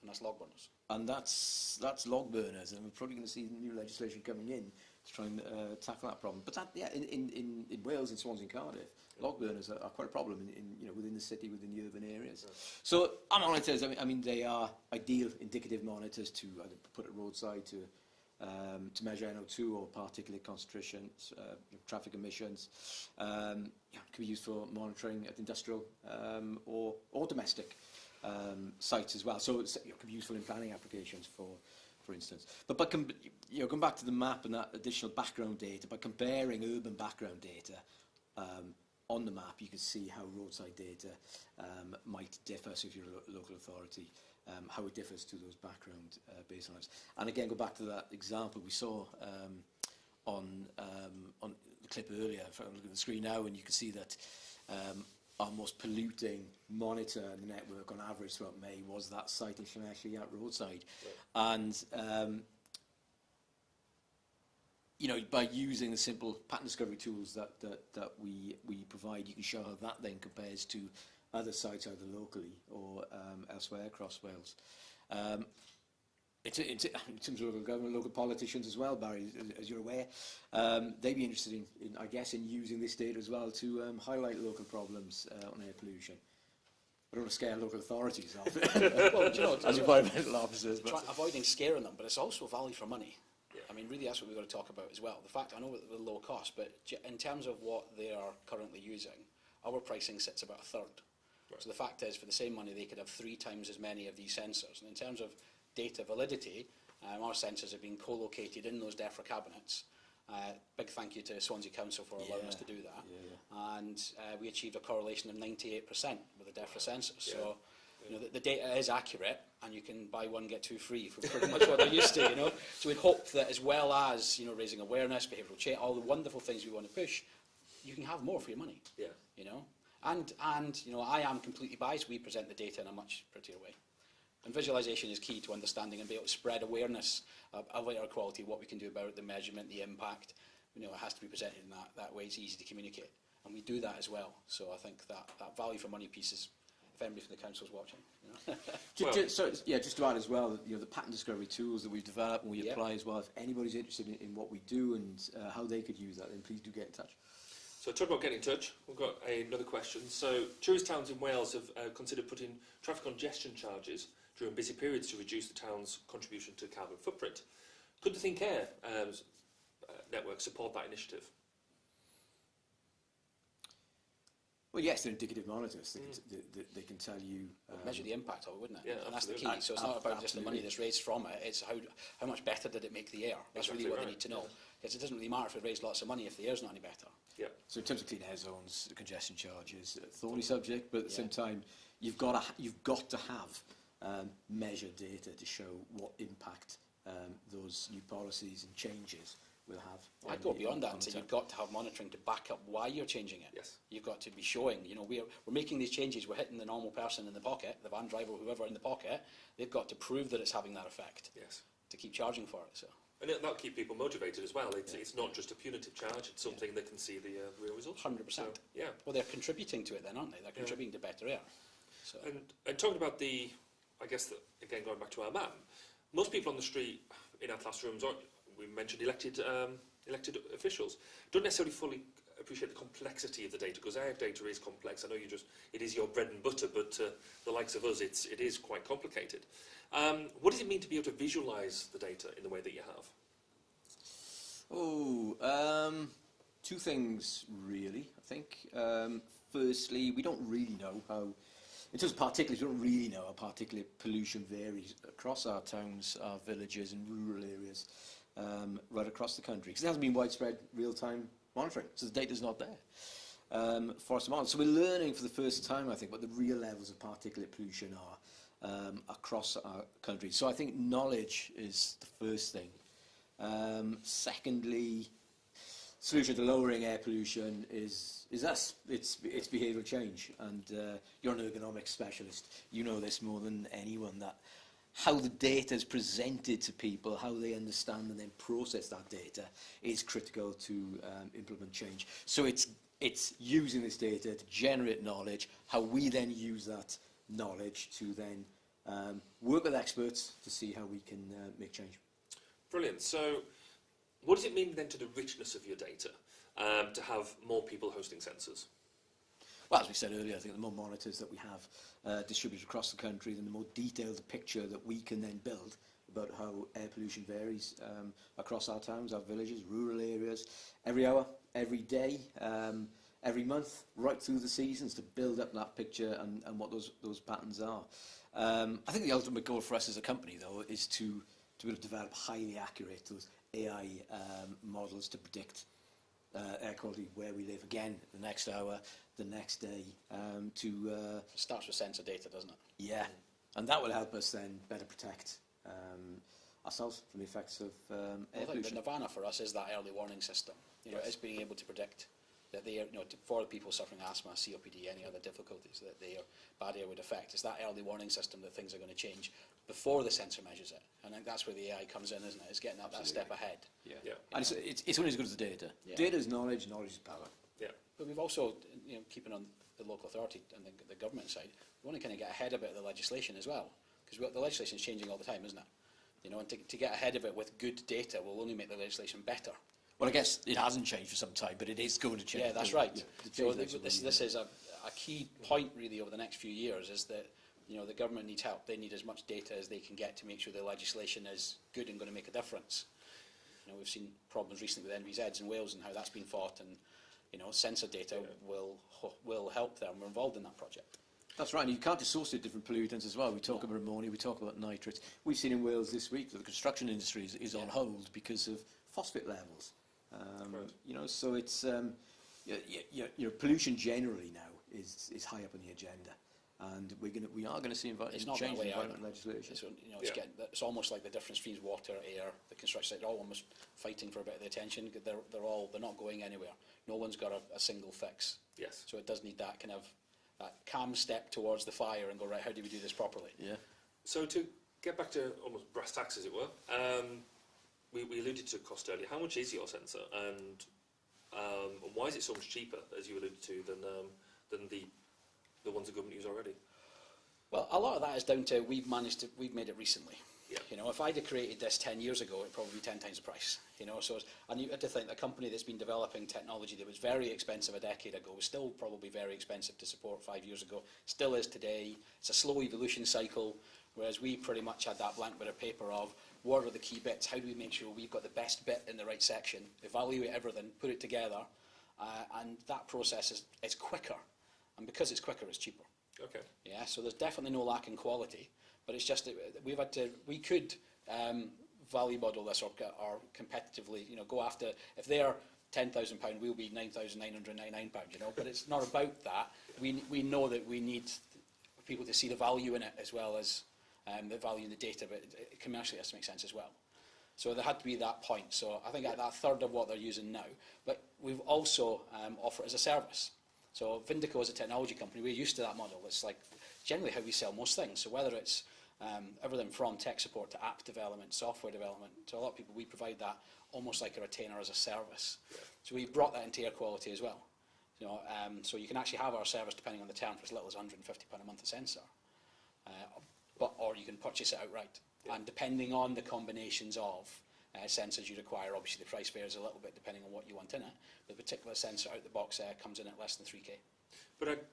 that's log burners. And that's log burners, and we're probably going to see new legislation coming in to try and tackle that problem. But that, yeah, in Wales, in Swansea and Cardiff, log burners are quite a problem within the city, within the urban areas. Yeah. So our monitors, I mean, they are ideal indicative monitors to either put at roadside to measure NO2 or particulate concentrations, traffic emissions. Can be used for monitoring at industrial or domestic sites as well. So it can be useful in planning applications, for instance. But going back to the map and that additional background data, by comparing urban background data on the map, you can see how roadside data might differ. So if you're a local authority, how it differs to those background baselines. And again, go back to that example we saw on the clip earlier. If I look at the screen now, and you can see that our most polluting monitor in the network on average throughout May was that site in Llanelli at roadside. Right. And by using the simple pattern discovery tools that we provide, you can show how that then compares to other sites either locally or elsewhere across Wales. In terms of local government, local politicians as well, Barry, as you're aware, they'd be interested in using this data as well to highlight local problems on air pollution. I don't want to scare local authorities off. Well, do you know, as environmental officers. Avoiding scaring them, but it's also value for money. Yeah. I mean, really, that's what we've got to talk about as well. The fact, I know the low cost, but in terms of what they are currently using, our pricing sits about a third. Right. So the fact is, for the same money, they could have 3 times as many of these sensors. And in terms of data validity, our sensors have been co-located in those DEFRA cabinets. Big thank you to Swansea Council for allowing us to do that. Yeah. And we achieved a correlation of 98% with the DEFRA sensors. Yeah. So the data is accurate, and you can buy one, get 2 free for pretty much what they're used to, So we'd hope that, as well as, raising awareness, behavioural change, all the wonderful things we want to push, you can have more for your money. Yeah. And I am completely biased. We present the data in a much prettier way. And visualisation is key to understanding and be able to spread awareness of air quality, what we can do about it, the measurement, the impact. It has to be presented in that way. It's easy to communicate. And we do that as well. So I think that value for money piece is, if anybody from the council's watching. Just to add as well, the pattern discovery tools that we've developed and we apply as well. If anybody's interested in what we do and how they could use that, then please do get in touch. So talking about getting in touch, we've got another question. So tourist towns in Wales have considered putting traffic congestion charges during busy periods to reduce the town's contribution to carbon footprint. Could the Think Air network support that initiative? Well, yes, they're indicative monitors. They can tell you... measure the impact of it, wouldn't it? Yeah, and that's the key. So it's not about just the money that's raised from it, it's how much better did it make the air. That's really what they need to know. Because it doesn't really matter if it raised lots of money if the air's not any better. Yeah. So in terms of clean air zones, congestion charges, thorny subject, but at the same time, you've got to have measured data to show what impact those new policies and changes will have. I'd go beyond that and say you've got to have monitoring to back up why you're changing it. Yes. You've got to be showing, we're making these changes, we're hitting the normal person in the pocket, the van driver, whoever in the pocket, they've got to prove that it's having that effect. Yes. To keep charging for it. So. And that'll keep people motivated as well. It's not just a punitive charge, it's something that can see the real results. 100%. So, yeah. Well, they're contributing to it then, aren't they? They're contributing to better air. So. And talking about I guess, again, going back to our map, most people on the street in our classrooms, we mentioned elected officials, don't necessarily fully appreciate the complexity of the data, because our data is complex. I know it is your bread and butter, but the likes of us, it is quite complicated. What does it mean to be able to visualise the data in the way that you have? Two things really, I think. Firstly, we don't really know how, in terms of particulates, we don't really know how particulate pollution varies across our towns, our villages and rural areas, right across the country, because there hasn't been widespread real-time monitoring, so the data's not there for us to monitor. So we're learning for the first time, I think, what the real levels of particulate pollution are across our country. So I think knowledge is the first thing. Secondly, solution to lowering air pollution is us. It's behavioural change, and you're an ergonomics specialist. You know this more than anyone, that how the data is presented to people, how they understand and then process that data is critical to implement change. So it's using this data to generate knowledge, how we then use that knowledge to then work with experts to see how we can make change. Brilliant. So what does it mean then to the richness of your data to have more people hosting sensors? Well, as we said earlier, I think the more monitors that we have distributed across the country, then the more detailed the picture that we can then build about how air pollution varies across our towns, our villages, rural areas, every hour, every day, every month, right through the seasons, to build up that picture and what those patterns are. I think the ultimate goal for us as a company, though, is to be able to develop highly accurate, those AI models to predict air quality where we live, again, the next hour, the next day. It starts with sensor data, doesn't it? Yeah, and that will help us then better protect ourselves from the effects of air pollution. The Nirvana for us is that early warning system. It's being able to predict that they are, for people suffering asthma, COPD, any other difficulties that their bad air would affect. It's that early warning system that things are going to change before the sensor measures it. And I think that's where the AI comes in, isn't it? It's getting that step ahead. Yeah. And it's only as good as the data. Yeah. Data is knowledge, knowledge is power. Yeah. But we've also, keeping on the local authority and the government side, we want to kind of get ahead of it, the legislation as well, because the legislation is changing all the time, isn't it? And to get ahead of it with good data will only make the legislation better. Well, I guess it hasn't changed for some time, but it is going to change. Yeah, that's right. So this is a key point really over the next few years, is that the government needs help. They need as much data as they can get to make sure the legislation is good and going to make a difference. We've seen problems recently with NVZs in Wales and how that's been fought, and sensor data will help them. We're involved in that project. That's right, and you can't dissociate different pollutants as well. We talk about ammonia, we talk about nitrates. We've seen in Wales this week that the construction industry is on hold because of phosphate levels. So it's pollution generally now is high up on the agenda, and we are going to see change in environmental legislation. It's almost like the difference between water, air, the construction side. They're all almost fighting for a bit of the attention. They're not going anywhere. No one's got a single fix. Yes. So it does need that kind of calm step towards the fire and go, right, how do we do this properly? Yeah. So to get back to almost brass tacks, as it were, we alluded to cost earlier. How much is your sensor, and why is it so much cheaper, as you alluded to, than the ones the government use already? Well, a lot of that is down to we've made it recently. Yeah. If I'd have created this 10 years ago, it'd probably be 10 times the price. And you had to think a company that's been developing technology that was very expensive a decade ago was still probably very expensive to support 5 years ago, still is today. It's a slow evolution cycle, whereas we pretty much had that blank bit of paper of what are the key bits, how do we make sure we've got the best bit in the right section, evaluate everything, put it together, and that process is quicker. And because it's quicker, it's cheaper. Okay. Yeah, so there's definitely no lack in quality, but it's just that we could value model this or competitively, go after, if they're £10,000, we'll be £9,999, but it's not about that. We know that we need people to see the value in it as well as the value in the data, but it commercially has to make sense as well. So there had to be that point. So I think at that third of what they're using now. But we've also offered it as a service. So Vindico as a technology company, we're used to that model. It's like generally how we sell most things. So whether it's everything from tech support to app development, software development, to a lot of people, we provide that almost like a retainer as a service. Yeah. So we've brought that into air quality as well. You know, so you can actually have our service depending on the term for as little as £150 a month a sensor. Or you can purchase it outright. Yeah. And depending on the combinations of sensors you require, obviously the price varies a little bit depending on what you want in it. The particular sensor out the box comes in at less than 3k. But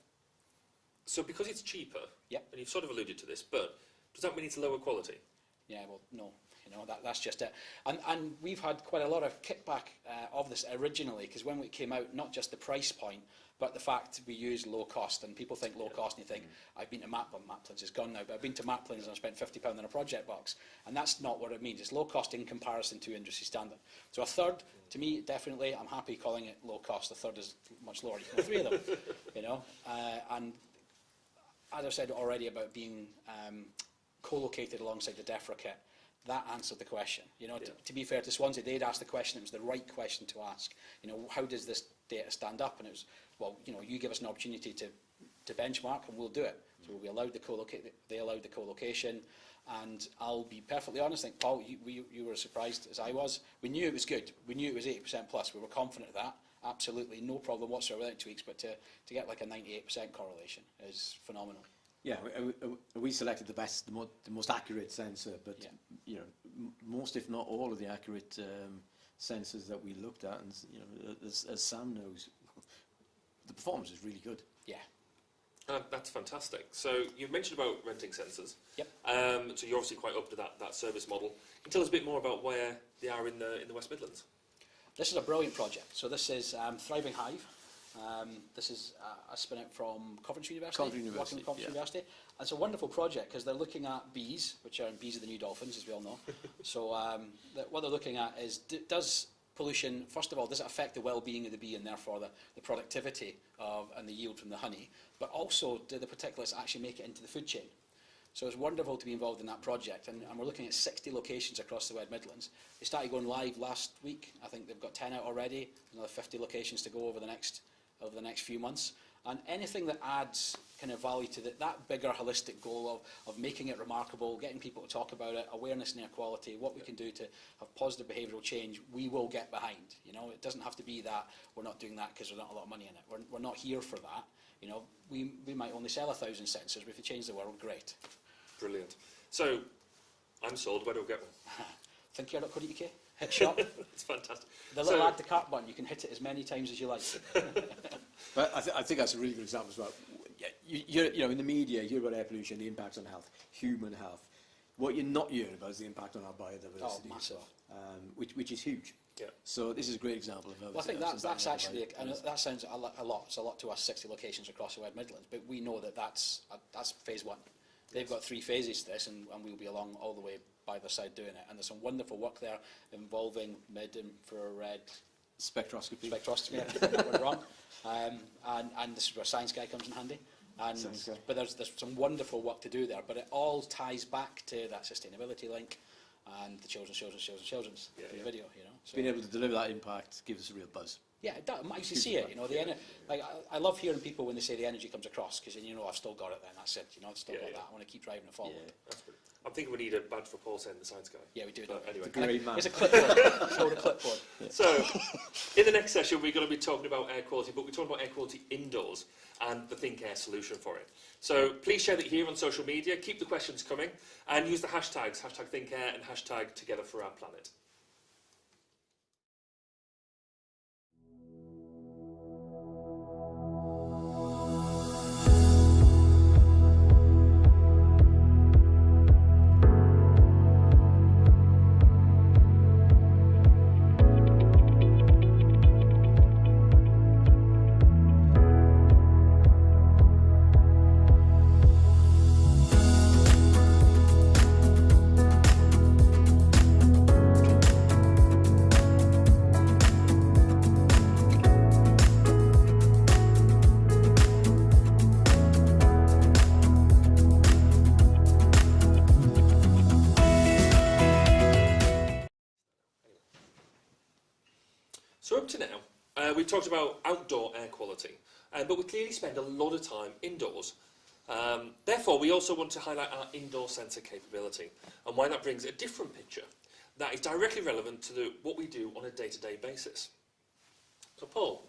so because it's cheaper, yep. And you've sort of alluded to this, but does that mean it's lower quality? Yeah, well, no. You know, that's just it. And we've had quite a lot of kickback of this originally, because when it came out, not just the price point, but the fact we use low cost, and people think low cost, and you think, I've been to Maplins is gone now, but I've been to Maplins and I've spent £50 on a project box, and that's not what it means. It's low cost in comparison to industry standard. So a third, to me, definitely, I'm happy calling it low cost. A third is much lower. You can have 3 of them, you know. And as I've said already about being co-located alongside the DEFRA kit, that answered the question. You know, to be fair to Swansea, they'd asked the question, it was the right question to ask. You know, how does this data stand up? And it was, well, you know, you give us an opportunity to benchmark and we'll do it. So we allowed they allowed the co-location, and I'll be perfectly honest, I think, Paul, you were surprised as I was. We knew it was good. We knew it was 80% plus. We were confident of that. Absolutely no problem whatsoever without tweaks, but to get like a 98% correlation is phenomenal. Yeah, we selected the best, the most accurate sensor, but you know, most if not all of the accurate sensors that we looked at, and you know, as Sam knows, the performance is really good. Yeah. That's fantastic. So you've mentioned about renting sensors. Yep. So you're obviously quite up to that service model. Can you tell us a bit more about where they are in the West Midlands? This is a brilliant project. So this is Thriving Hive. This is a spin-out from Coventry University. Working with Coventry University. And it's a wonderful project because they're looking at bees, which are bees are the new dolphins, as we all know. So what they're looking at is, does pollution, first of all, does it affect the well-being of the bee and therefore the productivity and the yield from the honey, but also do the particulates actually make it into the food chain? So it's wonderful to be involved in that project, and we're looking at 60 locations across the West Midlands. They started going live last week. I think they've got 10 out already. There's another 50 locations to go over the next few months. And anything that adds kind of value to that bigger holistic goal of making it remarkable, getting people to talk about it, awareness and air quality, what we can do to have positive behavioural change, we will get behind. You know, it doesn't have to be that we're not doing that because there's not a lot of money in it. We're not here for that. You know, we might only sell 1,000 sensors, but if we change the world, great. Brilliant. So, I'm sold. Where do I get one? Thinkcare.co.uk. Hit shop. It's fantastic. The little add to cart button, you can hit it as many times as you like. But I think that's a really good example as well. You know, in the media, you hear about air pollution, the impact on health, human health. What you're not hearing about is the impact on our biodiversity. Oh, massive. Which is huge. Yeah. So this is a great example of how. Well, I think that's actually, and that sounds a lot. It's a lot to us, 60 locations across the West Midlands, but we know that's phase one. They've got 3 phases to this, and we'll be along all the way by their side doing it. And there's some wonderful work there involving mid-infrared spectroscopy. We're wrong. And this is where Science Guy comes in handy. But there's some wonderful work to do there. But it all ties back to that sustainability link and the children's video. You know, so being able to deliver that impact gives us a real buzz. Yeah, it does. I actually see it. You know, like I love hearing people when they say the energy comes across, because then you know I've still got it. Then that's it. You know, I've still got that. I want to keep driving it forward. That's brilliant. I'm thinking we need a badge for Paul saying the Science Guy. Yeah, we do. But anyway, great man. Here's a clipboard. Show the clipboard. So, in the next session, we're going to be talking about air quality, but we're talking about air quality indoors and the ThinkAir solution for it. So, please share that here on social media. Keep the questions coming, and use the hashtags #ThinkAir and #TogetherForOurPlanet. we've talked about outdoor air quality, but we clearly spend a lot of time indoors. Therefore, we also want to highlight our indoor sensor capability and why that brings a different picture that is directly relevant to what we do on a day-to-day basis. So, Paul,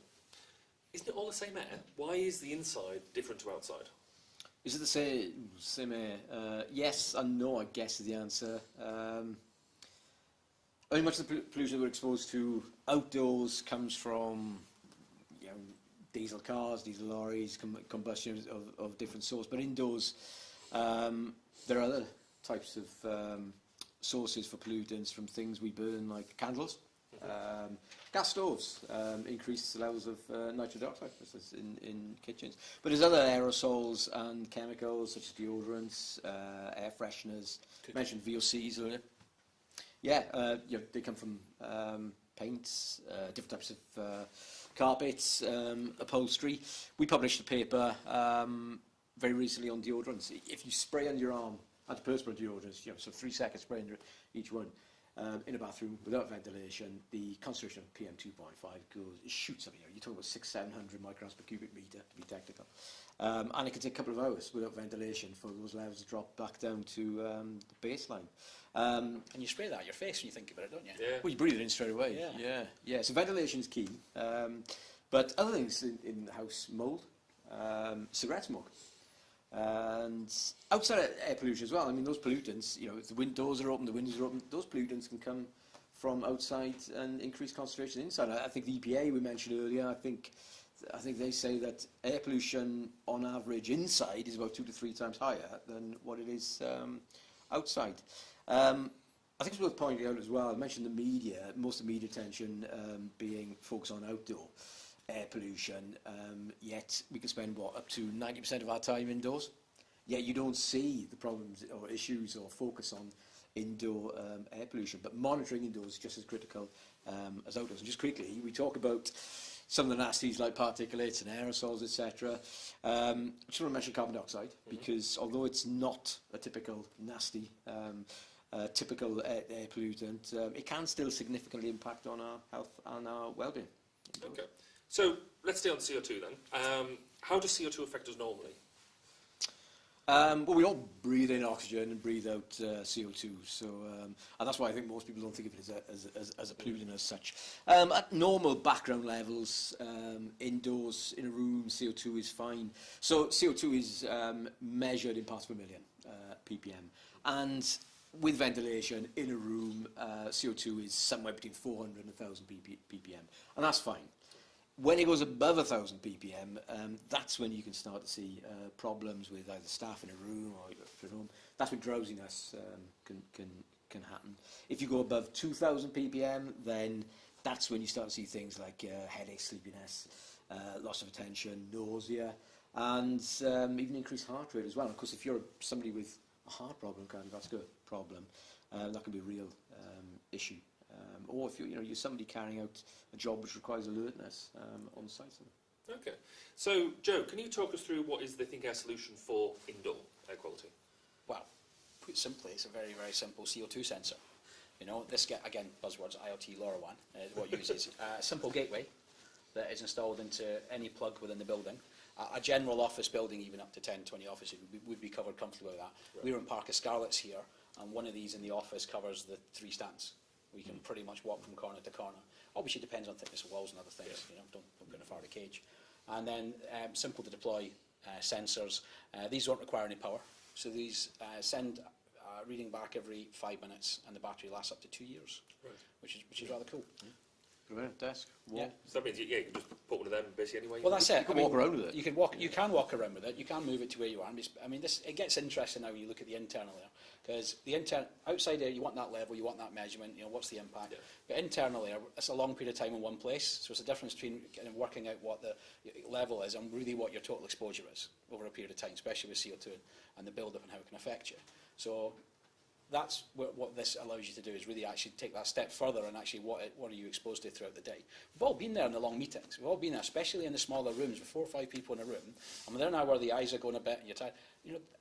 isn't it all the same air? Why is the inside different to outside? Is it the same air? Yes and no, I guess, is the answer. Very much the pollution that we're exposed to outdoors comes from diesel cars, diesel lorries, combustion of different sorts. But indoors, there are other types of sources for pollutants from things we burn, like candles. Gas stoves increase the levels of nitrogen dioxide in kitchens. But there's other aerosols and chemicals such as deodorants, air fresheners. You mentioned VOCs earlier. Yeah, they come from paints, different types of carpets, upholstery. We published a paper very recently on deodorants. If you spray under your arm, antiperspirant deodorants, so 3 seconds spray under each one, in a bathroom without ventilation, the concentration of PM2.5 shoots up. You're talking about 600-700 micrograms per cubic metre, to be technical. And it can take a couple of hours without ventilation for those levels to drop back down to the baseline. And you spray that on your face when you think about it, don't you? Yeah. Well, you breathe it in straight away. Yeah. So ventilation is key. But other things in the house, mould, cigarette smoke. And outside of air pollution as well, I mean, those pollutants, if the windows are open, the windows are open, those pollutants can come from outside and increase concentration inside. I think the EPA we mentioned earlier, I think they say that air pollution on average inside is about 2 to 3 times higher than what it is outside. I think it's worth pointing out as well, I mentioned the media, most of the media attention being focused on outdoor air pollution, yet we can spend up to 90% of our time indoors, yet you don't see the problems or issues or focus on indoor air pollution. But monitoring indoors is just as critical as outdoors. And just quickly, we talk about some of the nasties like particulates and aerosols, etc. I just want to mention carbon dioxide, because although it's not a typical nasty typical air pollutant, it can still significantly impact on our health and our well-being. Okay. So let's stay on CO2 then. How does CO2 affect us normally? Well, we all breathe in oxygen and breathe out CO2, so and that's why I think most people don't think of it as a pollutant as such. At normal background levels, indoors in a room, CO2 is fine. So CO2 is measured in parts per million, ppm, and with ventilation in a room, CO2 is somewhere between 400 and 1,000 ppm, and that's fine. When it goes above 1,000 ppm, that's when you can start to see problems with either staff in a room or at home. That's when drowsiness can happen. If you go above 2,000 ppm, then that's when you start to see things like headache, sleepiness, loss of attention, nausea, and even increased heart rate as well. Of course, if you're somebody with a heart problem, cardiovascular problem, that can be a real issue. Or if you're somebody carrying out a job which requires alertness on site. Okay. So, Joe, can you talk us through what is the ThinkAir solution for indoor air quality? Well, put simply, it's a very, very simple CO2 sensor. This, again, buzzwords, IoT LoRaWAN, what uses a simple gateway that is installed into any plug within the building. A general office building, even up to 10, 20 offices, would be covered comfortably with that. Right. We're in Park of Scarlets here, and one of these in the office covers the 3 stands. We can pretty much walk from corner to corner. Obviously, it depends on thickness of walls and other things. Yeah. Don't go in a far to cage. And then simple to deploy sensors. These don't require any power, so these send reading back every 5 minutes, and the battery lasts up to 2 years, right. which is rather cool. Yeah. Desk, wall. Yeah. So that means you can just put one of them basically anywhere. Well, that's it. You can walk around with it. You can walk around with it. You can move it to where you are. It gets interesting now when you look at the internal there, because the outside there, you want that level, you want that measurement. What's the impact? Yeah. But internal there, it's a long period of time in one place. So it's a difference between kind of working out what the level is and really what your total exposure is over a period of time, especially with CO2 and the build-up and how it can affect you. So that's what this allows you to do, is really actually take that step further and actually what are you exposed to throughout the day. We've all been there in the long meetings. We've all been there, especially in the smaller rooms with 4 or 5 people in a room. And we're there now where the eyes are going a bit and you're tired.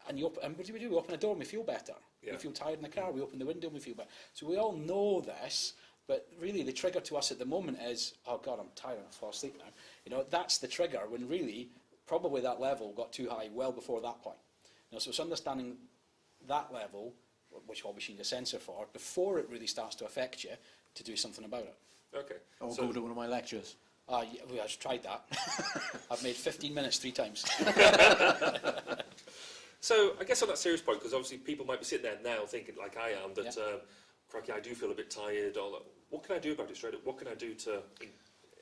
And what do? We open a door and we feel better. Yeah. We feel tired in the car, we open the window and we feel better. So we all know this, But really, the trigger to us at the moment is, oh God, I'm tired and I fall asleep now. You know, that's the trigger, when really, probably that level got too high well before that point. You know, so it's understanding that level, which obviously you need a sensor for, before it really starts to affect you, to do something about it. Okay. Or go to one of my lectures. Yeah, well, I've tried that. I've made 15 minutes 3 times. So I guess on that serious point, because obviously people might be sitting there now thinking, like I am, that crikey, I do feel a bit tired. Or what can I do about it straight up? What can I do to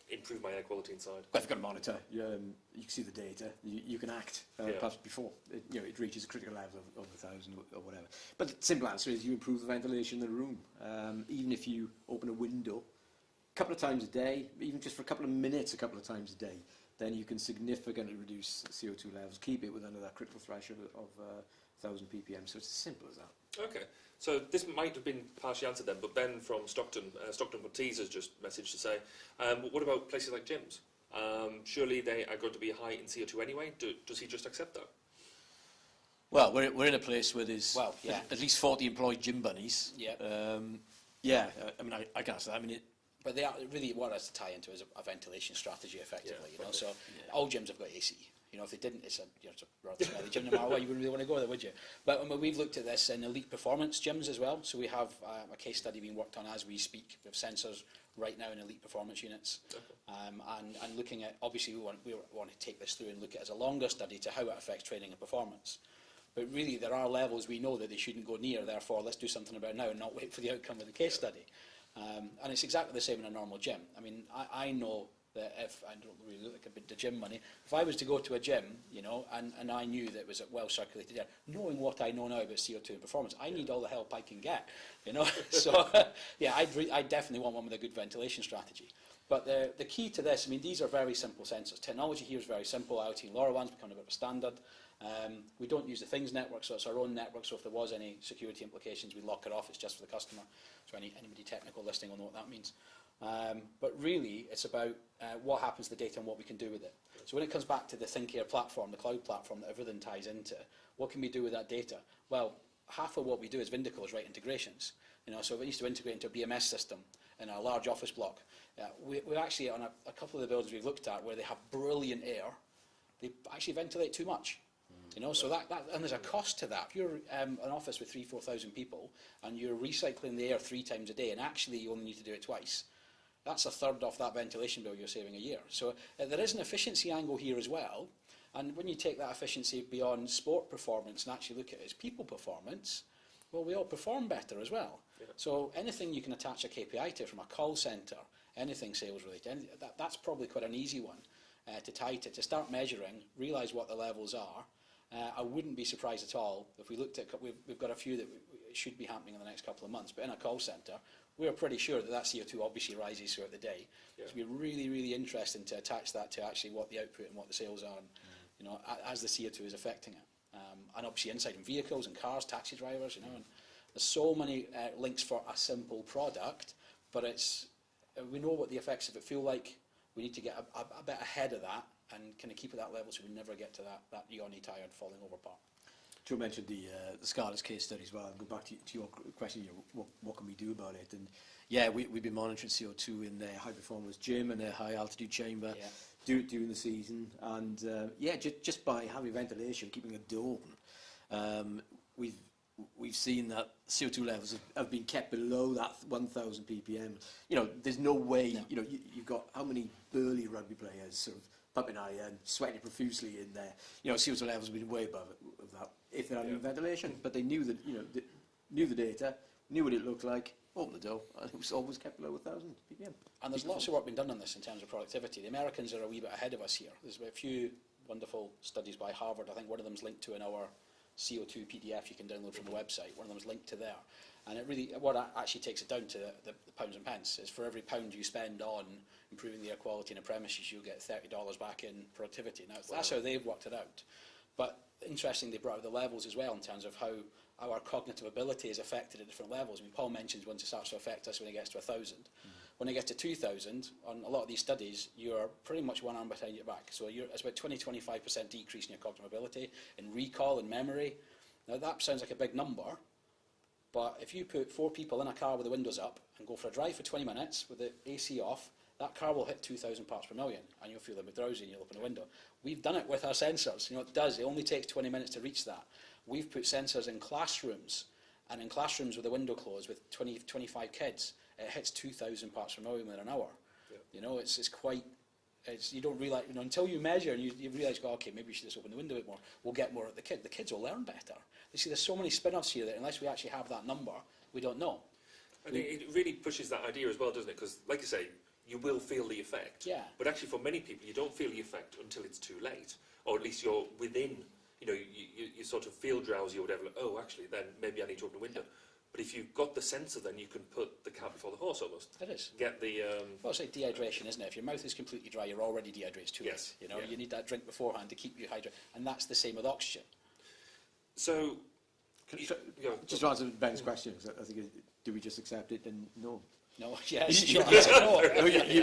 improve my air quality inside? Well, if you've got a monitor, you can see the data, you can act, perhaps before it reaches a critical level of 1,000 or whatever. But the simple answer is you improve the ventilation in the room. Even if you open a window a couple of times a day, even just for a couple of minutes a couple of times a day, then you can significantly reduce CO2 levels, keep it within that critical threshold of 1,000 ppm. So it's as simple as that. Okay. So this might have been partially answered then, but Ben from Stockton, Stockton-upon-Tees has just messaged to say, what about places like gyms? Surely they are going to be high in CO2 anyway. Does he just accept that? Well, we're in a place where there's at least 40 employed gym bunnies. Yeah. I mean, I can answer that. I mean, But they are really what it has to tie into is a ventilation strategy, effectively. You know, so all gyms have got AC. You know, if they didn't, it's a rather smelly gym no matter what. You wouldn't really want to go there, would you? But we've looked at this in elite performance gyms as well. So we have a case study being worked on as we speak with sensors right now in elite performance units, and looking at, obviously we want to take this through and look at it as a longer study to how it affects training and performance. But really, there are levels we know that they shouldn't go near. Therefore, let's do something about it now and not wait for the outcome of the case study. And it's exactly the same in a normal gym. I mean, I know that if I don't really look like a bit of gym money, if I was to go to a gym, you know, and I knew that it was a well circulated air, knowing what I know now about CO2 and performance, I need all the help I can get, you know. So yeah, I definitely want one with a good ventilation strategy. But the key to this, I mean, these are very simple sensors. Technology here is very simple. IoT and LoRaWAN's become a bit of a standard. We don't use the Things network, so it's our own network. So if there was any security implications, we lock it off. It's just for the customer. So anybody technical listening will know what that means. But really, it's about what happens to the data and what we can do with it. So when it comes back to the ThinkAir platform, the cloud platform that everything ties into, what can we do with that data? Well, half of what we do as Vindico is write integrations. You know, so we used to integrate into a BMS system in a large office block. We're actually on a couple of the buildings we've looked at where they have brilliant air, they actually ventilate too much. You know, so that and there's a cost to that. If you're an office with 3,000-4,000 people and you're recycling the air 3 times a day, and actually you only need to do it twice, that's a third off that ventilation bill you're saving a year. So there is an efficiency angle here as well. And when you take that efficiency beyond sport performance and actually look at it as people performance, well, we all perform better as well. Yeah. So anything you can attach a KPI to, from a call centre, anything sales related, that's probably quite an easy one to tie to start measuring, realise what the levels are. I wouldn't be surprised at all if we looked at, we've got a few that should be happening in the next couple of months, but in a call centre, we're pretty sure that CO2 obviously rises throughout the day. Yeah. So it'd be really, really interesting to attach that to actually what the output and what the sales are, and, you know, as the CO2 is affecting it. And obviously inside in vehicles and cars, taxi drivers, you know, and there's so many links for a simple product, but we know what the effects of it feel like. We need to get a bit ahead of that and kind of keep at that level so we never get to that yawny, tired, falling over part. Joe mentioned the Scarlett's case study as well. I'll go back to your question, what can we do about it? And yeah, we've been monitoring CO2 in their high performance gym and their high altitude chamber during the season. And just by having ventilation, keeping a door open, we've seen that CO2 levels have been kept below that 1,000 ppm. You know, there's no way, you know, you've got how many burly rugby players sort of pumping iron, sweating profusely in there. You know, CO2 levels have been way above that if they're having ventilation. But they knew that, you know, knew the data, knew what it looked like, opened the door, and it was always kept below 1,000 ppm. And there's lots of work being done on this in terms of productivity. The Americans are a wee bit ahead of us here. There's a few wonderful studies by Harvard. I think one of them's linked to in our CO2 PDF you can download from the website. One of them is linked to there. And it really, what actually takes it down to the pounds and pence is for every £1 you spend on improving the air quality in a premises, you'll get $30 back in productivity. Now, that's how they've worked it out. But interestingly, they brought out the levels as well in terms of how our cognitive ability is affected at different levels. I mean, Paul mentions once it starts to affect us when it gets to 1,000. When it gets to 2,000, on a lot of these studies, you're pretty much one arm behind your back. So it's about 20-25% decrease in your cognitive ability, in recall and memory. Now, that sounds like a big number, But if you put 4 people in a car with the windows up and go for a drive for 20 minutes with the AC off, that car will hit 2,000 parts per million, and you'll feel a bit drowsy and you'll open the window. We've done it with our sensors. You know, it does. It only takes 20 minutes to reach that. We've put sensors in classrooms, and in classrooms with the window closed with 20, 25 kids, it hits 2,000 parts per million within an hour. Yep. You know, it's quite... you don't realise, you know, until you measure and you realise, oh, okay, maybe we should just open the window a bit more. We'll get more at the kid. The kids will learn better. You see, there's so many spin-offs here that unless we actually have that number, we don't know. I think it really pushes that idea as well, doesn't it? Because, like you say, you will feel the effect. Yeah. But actually, for many people, you don't feel the effect until it's too late, or at least you're within. You know, you sort of feel drowsy or whatever. Like, oh, actually, then maybe I need to open the window. Yeah. But if you've got the sensor, then you can put the cart before the horse almost. It is. Get the... Well, it's like dehydration, isn't it? If your mouth is completely dry, you're already dehydrated. It's too late. You know, you need that drink beforehand to keep you hydrated. And that's the same with oxygen. So... Just to answer Ben's question, I think, do we just accept it? And no. No, yes. No,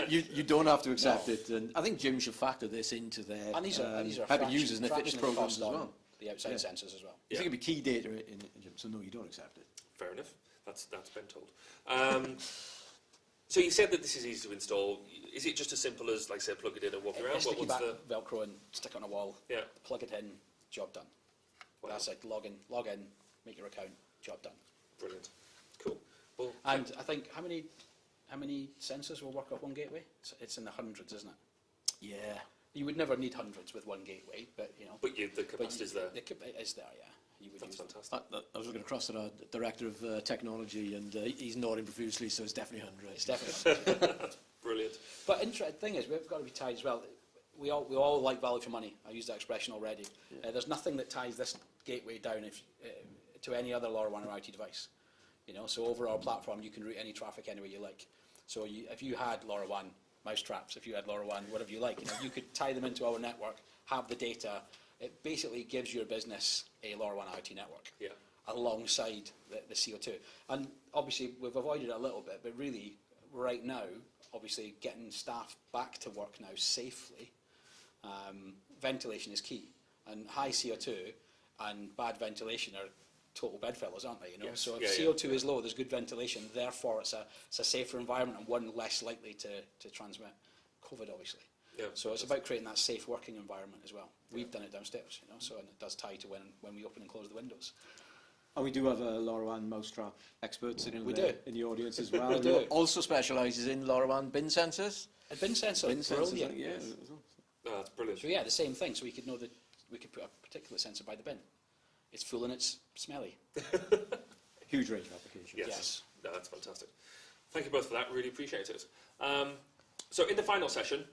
you don't have to accept it. And I think Jim should factor this into their happy users and fitness programs as well. The outside sensors as well. I think it'd be key data in Jim, so no, you don't accept it. Fair enough. That's been told. So you said that this is easy to install. Is it just as simple as, like, say, plug it in and walk around? Stick it back, Velcro and stick it on a wall. Yeah. Plug it in, job done. Wow. That's it. Log in, make your account, job done. Brilliant. Cool. Well, and I think how many sensors will work off one gateway? It's in the hundreds, isn't it? Yeah. You would never need hundreds with one gateway, but you know. But the capacity is there. It is there, yeah. That's fantastic. I was looking across at our director of technology, and he's nodding profusely, so it's definitely 100. It's definitely 100. Brilliant. But interesting thing is, we've got to be tied as well. We all like value for money. I used that expression already. Yeah. There's nothing that ties this gateway down to any other LoRaWAN or IoT device. You know, so over our platform, you can route any traffic any way you like. So if you had LoRaWAN mousetraps, if you had LoRaWAN, whatever you like, you could tie them into our network, have the data. It basically gives your business a LoRaWAN IoT network alongside the CO2. And obviously, we've avoided it a little bit, but really, right now, obviously, getting staff back to work now safely, ventilation is key. And high CO2 and bad ventilation are total bedfellows, aren't they? You know, yes. So if CO2 is low, there's good ventilation. Therefore, it's a safer environment and one less likely to transmit COVID, obviously. Yeah, so it's about creating that safe working environment as well. We've done it downstairs, you know, so and it does tie to when we open and close the windows. And we do have a LoRaWAN mousetrap expert sitting in the audience as well. We do. Also specialises in LoRaWAN bin sensors. A bin sensor, brilliant. Yeah. Oh, that's brilliant. So yeah, the same thing. So we could know that we could put a particular sensor by the bin. It's full and it's smelly. Huge range of applications. Yes. No, that's fantastic. Thank you both for that. Really appreciate it. So in the final session,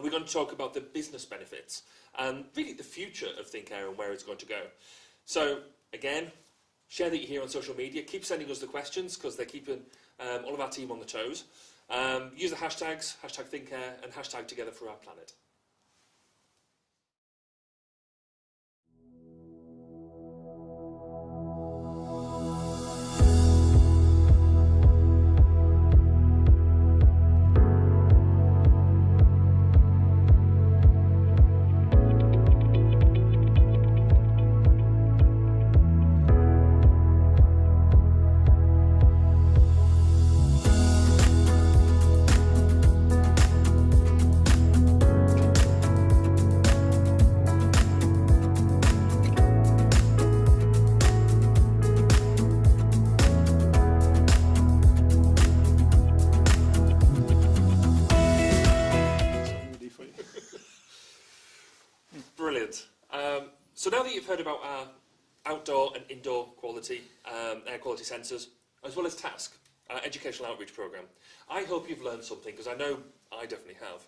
we're going to talk about the business benefits and really the future of ThinkAir and where it's going to go. So again, share that you're here on social media. Keep sending us the questions because they're keeping all of our team on the toes. Use the hashtags, #ThinkAir and #TogetherForOurPlanet. Brilliant. So now that you've heard about our outdoor and indoor quality, air quality sensors, as well as TASK, our educational outreach programme, I hope you've learned something, because I know I definitely have.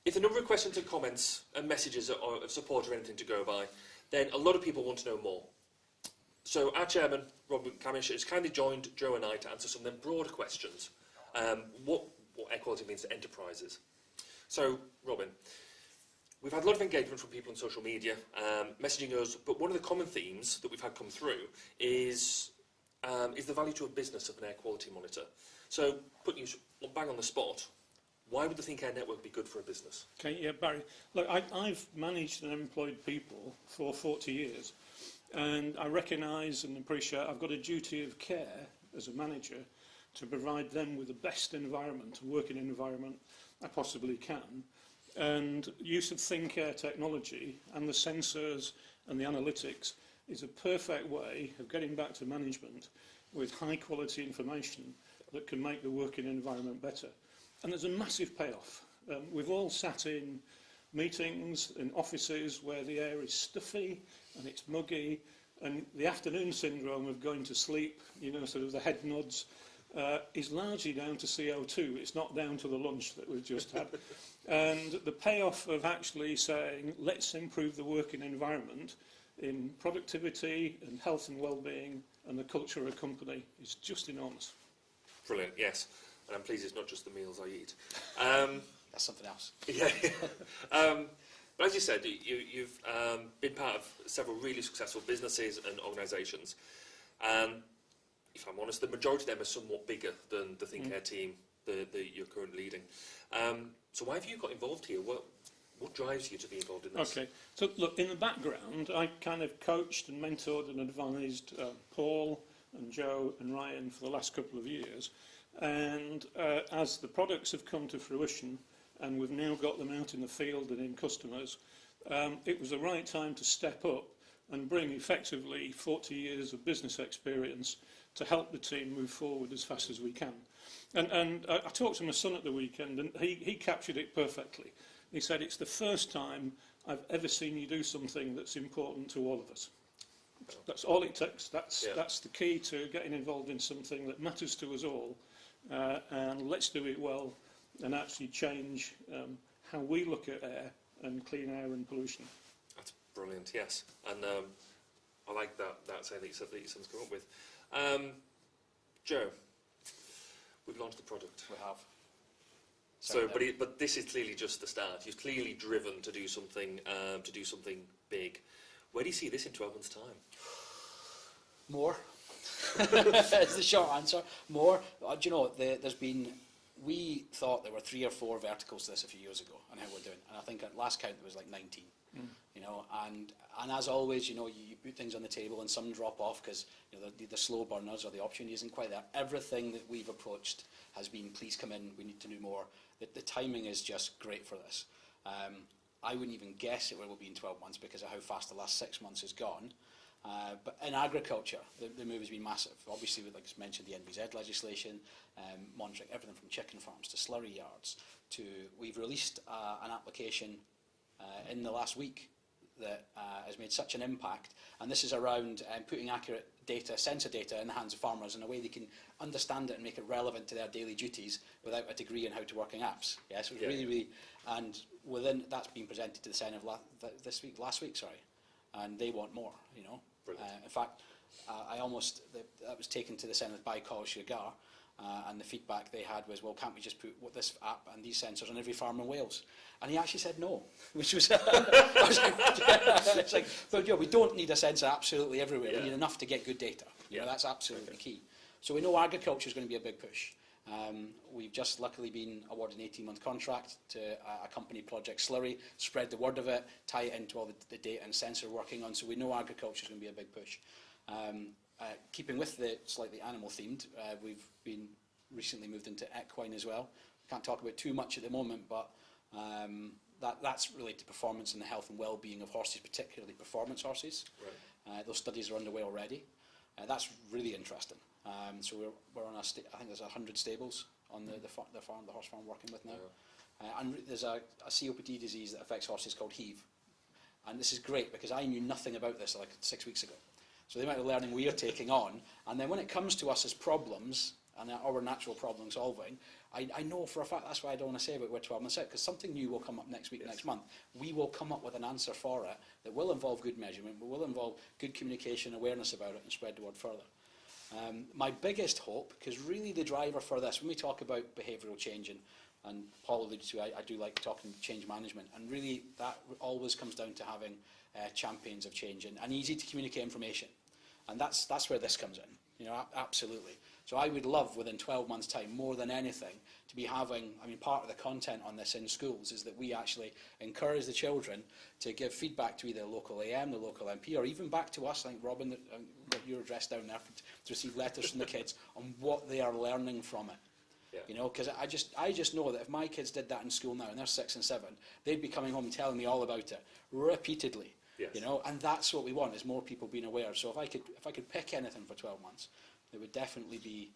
If the number of questions and comments and messages of support or anything to go by, then a lot of people want to know more. So our chairman, Robin Camish, has kindly joined Joe and I to answer some of them broader questions. What air quality means to enterprises. So, Robin, we've had a lot of engagement from people on social media, messaging us, but one of the common themes that we've had come through is the value to a business of an air quality monitor. So, putting you bang on the spot, why would the ThinkAir network be good for a business? Okay, yeah, Barry. Look, I've managed and employed people for 40 years, And I recognise and appreciate I've got a duty of care as a manager to provide them with the best environment, working environment I possibly can. And use of ThinkAir technology and the sensors and the analytics is a perfect way of getting back to management with high quality information that can make the working environment better. And there's a massive payoff. We've all sat in meetings in offices where the air is stuffy and it's muggy, and the afternoon syndrome of going to sleep, you know, sort of the head nods, is largely down to CO2. It's not down to the lunch that we've just had. And the payoff of actually saying, let's improve the working environment in productivity and health and well-being and the culture of a company is just enormous. Brilliant, yes. And I'm pleased it's not just the meals I eat. That's something else. Yeah. But as you said, you've been part of several really successful businesses and organisations. If I'm honest, the majority of them are somewhat bigger than the ThinkAir team that you're currently leading. So why have you got involved here? What drives you to be involved in this? Okay, so look, in the background, I kind of coached and mentored and advised Paul and Joe and Ryan for the last couple of years. And as the products have come to fruition, and we've now got them out in the field and in customers, it was the right time to step up and bring effectively 40 years of business experience to help the team move forward as fast as we can. And I talked to my son at the weekend, and he captured it perfectly. He said, it's the first time I've ever seen you do something that's important to all of us. That's all it takes. That's the key to getting involved in something that matters to us all. And let's do it well and actually change how we look at air and clean air and pollution. That's brilliant, yes. And I like that saying that your son's come up with. Joe, we've launched the product. We have. So, but this is clearly just the start. You're clearly driven to do something big. Where do you see this in 12 months' time? More. It's the short answer. More. Do you know, we thought there were 3 or 4 verticals to this a few years ago and how we're doing. And I think at last count there was like 19. You know, and as always, you know, you put things on the table and some drop off because, you know, the slow burners or the opportunity isn't quite there. Everything that we've approached has been, please come in, we need to do more. The timing is just great for this. I wouldn't even guess it will be in 12 months because of how fast the last 6 months has gone. But in agriculture, the move has been massive. Obviously, like I mentioned, the NVZ legislation, monitoring everything from chicken farms to slurry yards, to we've released an application in the last week that has made such an impact, and this is around putting accurate data, sensor data, in the hands of farmers in a way they can understand it and make it relevant to their daily duties without a degree in how to work in apps. Yeah, so it's really, and within that's been presented to the Senate last week, and they want more. You know, in fact, that was taken to the Senate by Carl Shigar. And the feedback they had was, well, can't we just put this app and these sensors on every farm in Wales? And he actually said no, which was, I was it's like, but we don't need a sensor absolutely everywhere. We need enough to get good data. You know, that's absolutely key. So we know agriculture is going to be a big push. We've just luckily been awarded an 18-month contract to a company, Project Slurry, spread the word of it, tie it into all the data and sensor we're working on. So we know agriculture is going to be a big push. Keeping with the slightly animal themed, we've been recently moved into equine as well. Can't talk about too much at the moment, but that's related to performance and the health and well-being of horses, particularly performance horses. Right. Those studies are underway already. That's really interesting. So we're on I think there's 100 stables on the horse farm working with now. And there's a COPD disease that affects horses called HEAV. And this is great because I knew nothing about this like 6 weeks ago. So the amount of learning we are taking on, and then when it comes to us as problems and our natural problem solving, I know for a fact that's why I don't want to say about we're 12 months out, because something new will come up next week, next month. We will come up with an answer for it that will involve good measurement, but will involve good communication, awareness about it, and spread the word further. My biggest hope, because really the driver for this, when we talk about behavioural change, and Paul alluded to, I do like talking change management, and really that always comes down to having champions of change and easy to communicate information, and that's where this comes in. You know, absolutely. So I would love, within 12 months' time, more than anything, to be having, I mean, part of the content on this in schools is that we actually encourage the children to give feedback to either the local AM, the local MP, or even back to us. I think, Robin, got your address down there to receive letters from the kids on what they are learning from it. Yeah. You know, because I just know that if my kids did that in school now, and they're 6 and 7, they'd be coming home and telling me all about it repeatedly. Yes. You know, and that's what we want, is more people being aware. So if I could pick anything for 12 months, it would definitely be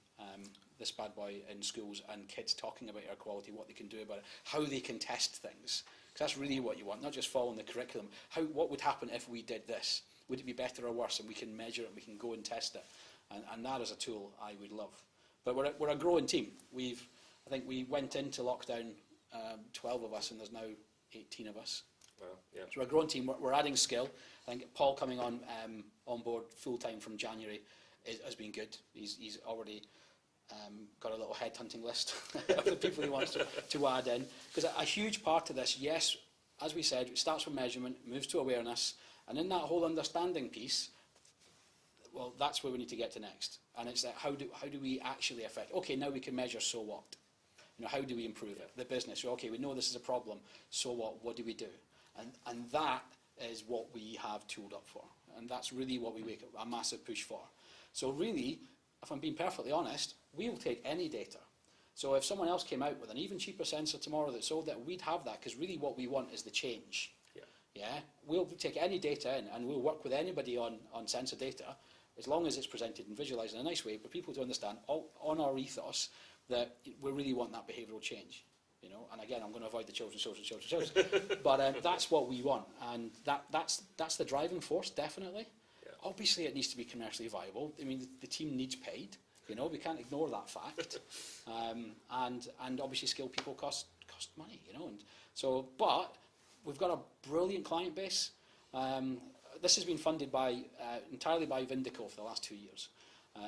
this bad boy in schools and kids talking about air quality, what they can do about it, how they can test things. Because that's really what you want, not just following the curriculum. What would happen if we did this? Would it be better or worse? And we can measure it, and we can go and test it. And that is a tool I would love. But we're a growing team. I think we went into lockdown, 12 of us, and there's now 18 of us. Wow, yeah. So we're a growing team. We're adding skill. I think Paul coming on board full-time from January has been good. He's already got a little headhunting list of the people he wants to add in. Because a huge part of this, yes, as we said, it starts with measurement, moves to awareness, and in that whole understanding piece, well, that's where we need to get to next. And it's that how do we actually affect? Okay, now we can measure, so what? You know, how do we improve it? The business. So, okay, we know this is a problem. So what? What do we do? And that is what we have tooled up for. And that's really what we make a massive push for. So really, if I'm being perfectly honest, we will take any data. So if someone else came out with an even cheaper sensor tomorrow that sold that, we'd have that, because really what we want is the change. Yeah, we'll take any data in, and we'll work with anybody on sensor data, as long as it's presented and visualised in a nice way, for people to understand on our ethos that we really want that behavioural change. You know, and again, I'm going to avoid the children. But that's what we want, and that's the driving force, definitely. Yeah. Obviously, it needs to be commercially viable. I mean, the team needs paid. You know, we can't ignore that fact. And obviously, skilled people cost money. You know, and so, but we've got a brilliant client base. This has been funded entirely by Vindico for the last 2 years.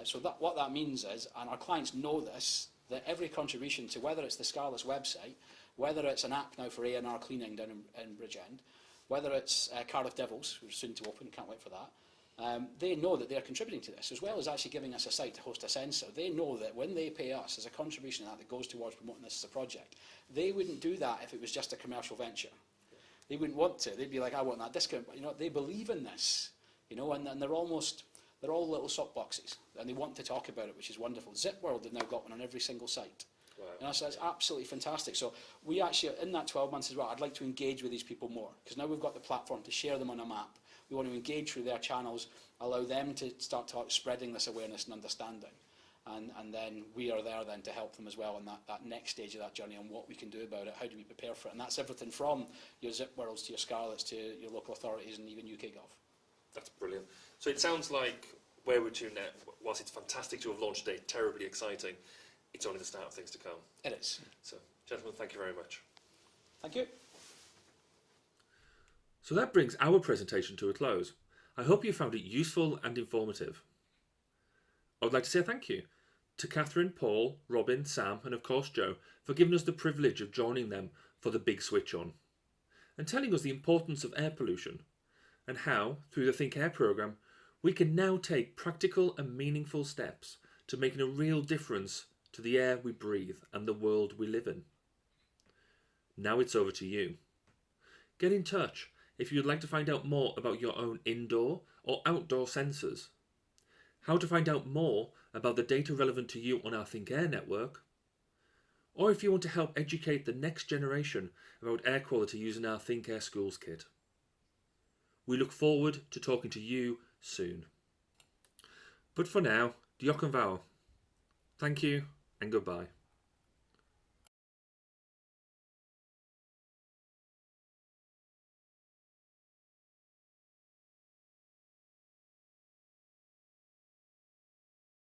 So what that means is, and our clients know this, that every contribution to, whether it's the Scarlett's website, whether it's an app now for A&R cleaning down in Bridgend, whether it's Cardiff Devils, who are soon to open, can't wait for that, they know that they're contributing to this, as well as actually giving us a site to host a sensor. They know that when they pay us as a contribution that goes towards promoting this as a project, they wouldn't do that if it was just a commercial venture. They wouldn't want to. They'd be like, I want that discount. But, you know, they believe in this, you know, and they're all little sock boxes, and they want to talk about it, which is wonderful. Zipworld have now got one on every single site. Wow. You know, so that's absolutely fantastic. So we actually, in that 12 months as well, I'd like to engage with these people more, because now we've got the platform to share them on a map. We want to engage through their channels, allow them to start spreading this awareness and understanding. And then we are there then to help them as well in that next stage of that journey, on what we can do about it, how do we prepare for it. And that's everything from your Zipworlds to your Scarletts to your local authorities and even UK Gov. That's brilliant. So it sounds like where we're to now, whilst it's fantastic to have launched today, terribly exciting, it's only the start of things to come. It is. So, gentlemen, thank you very much. Thank you. So that brings our presentation to a close. I hope you found it useful and informative. I would like to say thank you to Catherine, Paul, Robin, Sam, and of course Joe for giving us the privilege of joining them for the Big Switch On, and telling us the importance of air pollution, and how, through the Think Air programme, we can now take practical and meaningful steps to making a real difference to the air we breathe and the world we live in. Now it's over to you. Get in touch if you'd like to find out more about your own indoor or outdoor sensors, how to find out more about the data relevant to you on our Think Air network, or if you want to help educate the next generation about air quality using our Think Air Schools kit. We look forward to talking to you soon. But for now, diolch yn fawr. Thank you and goodbye.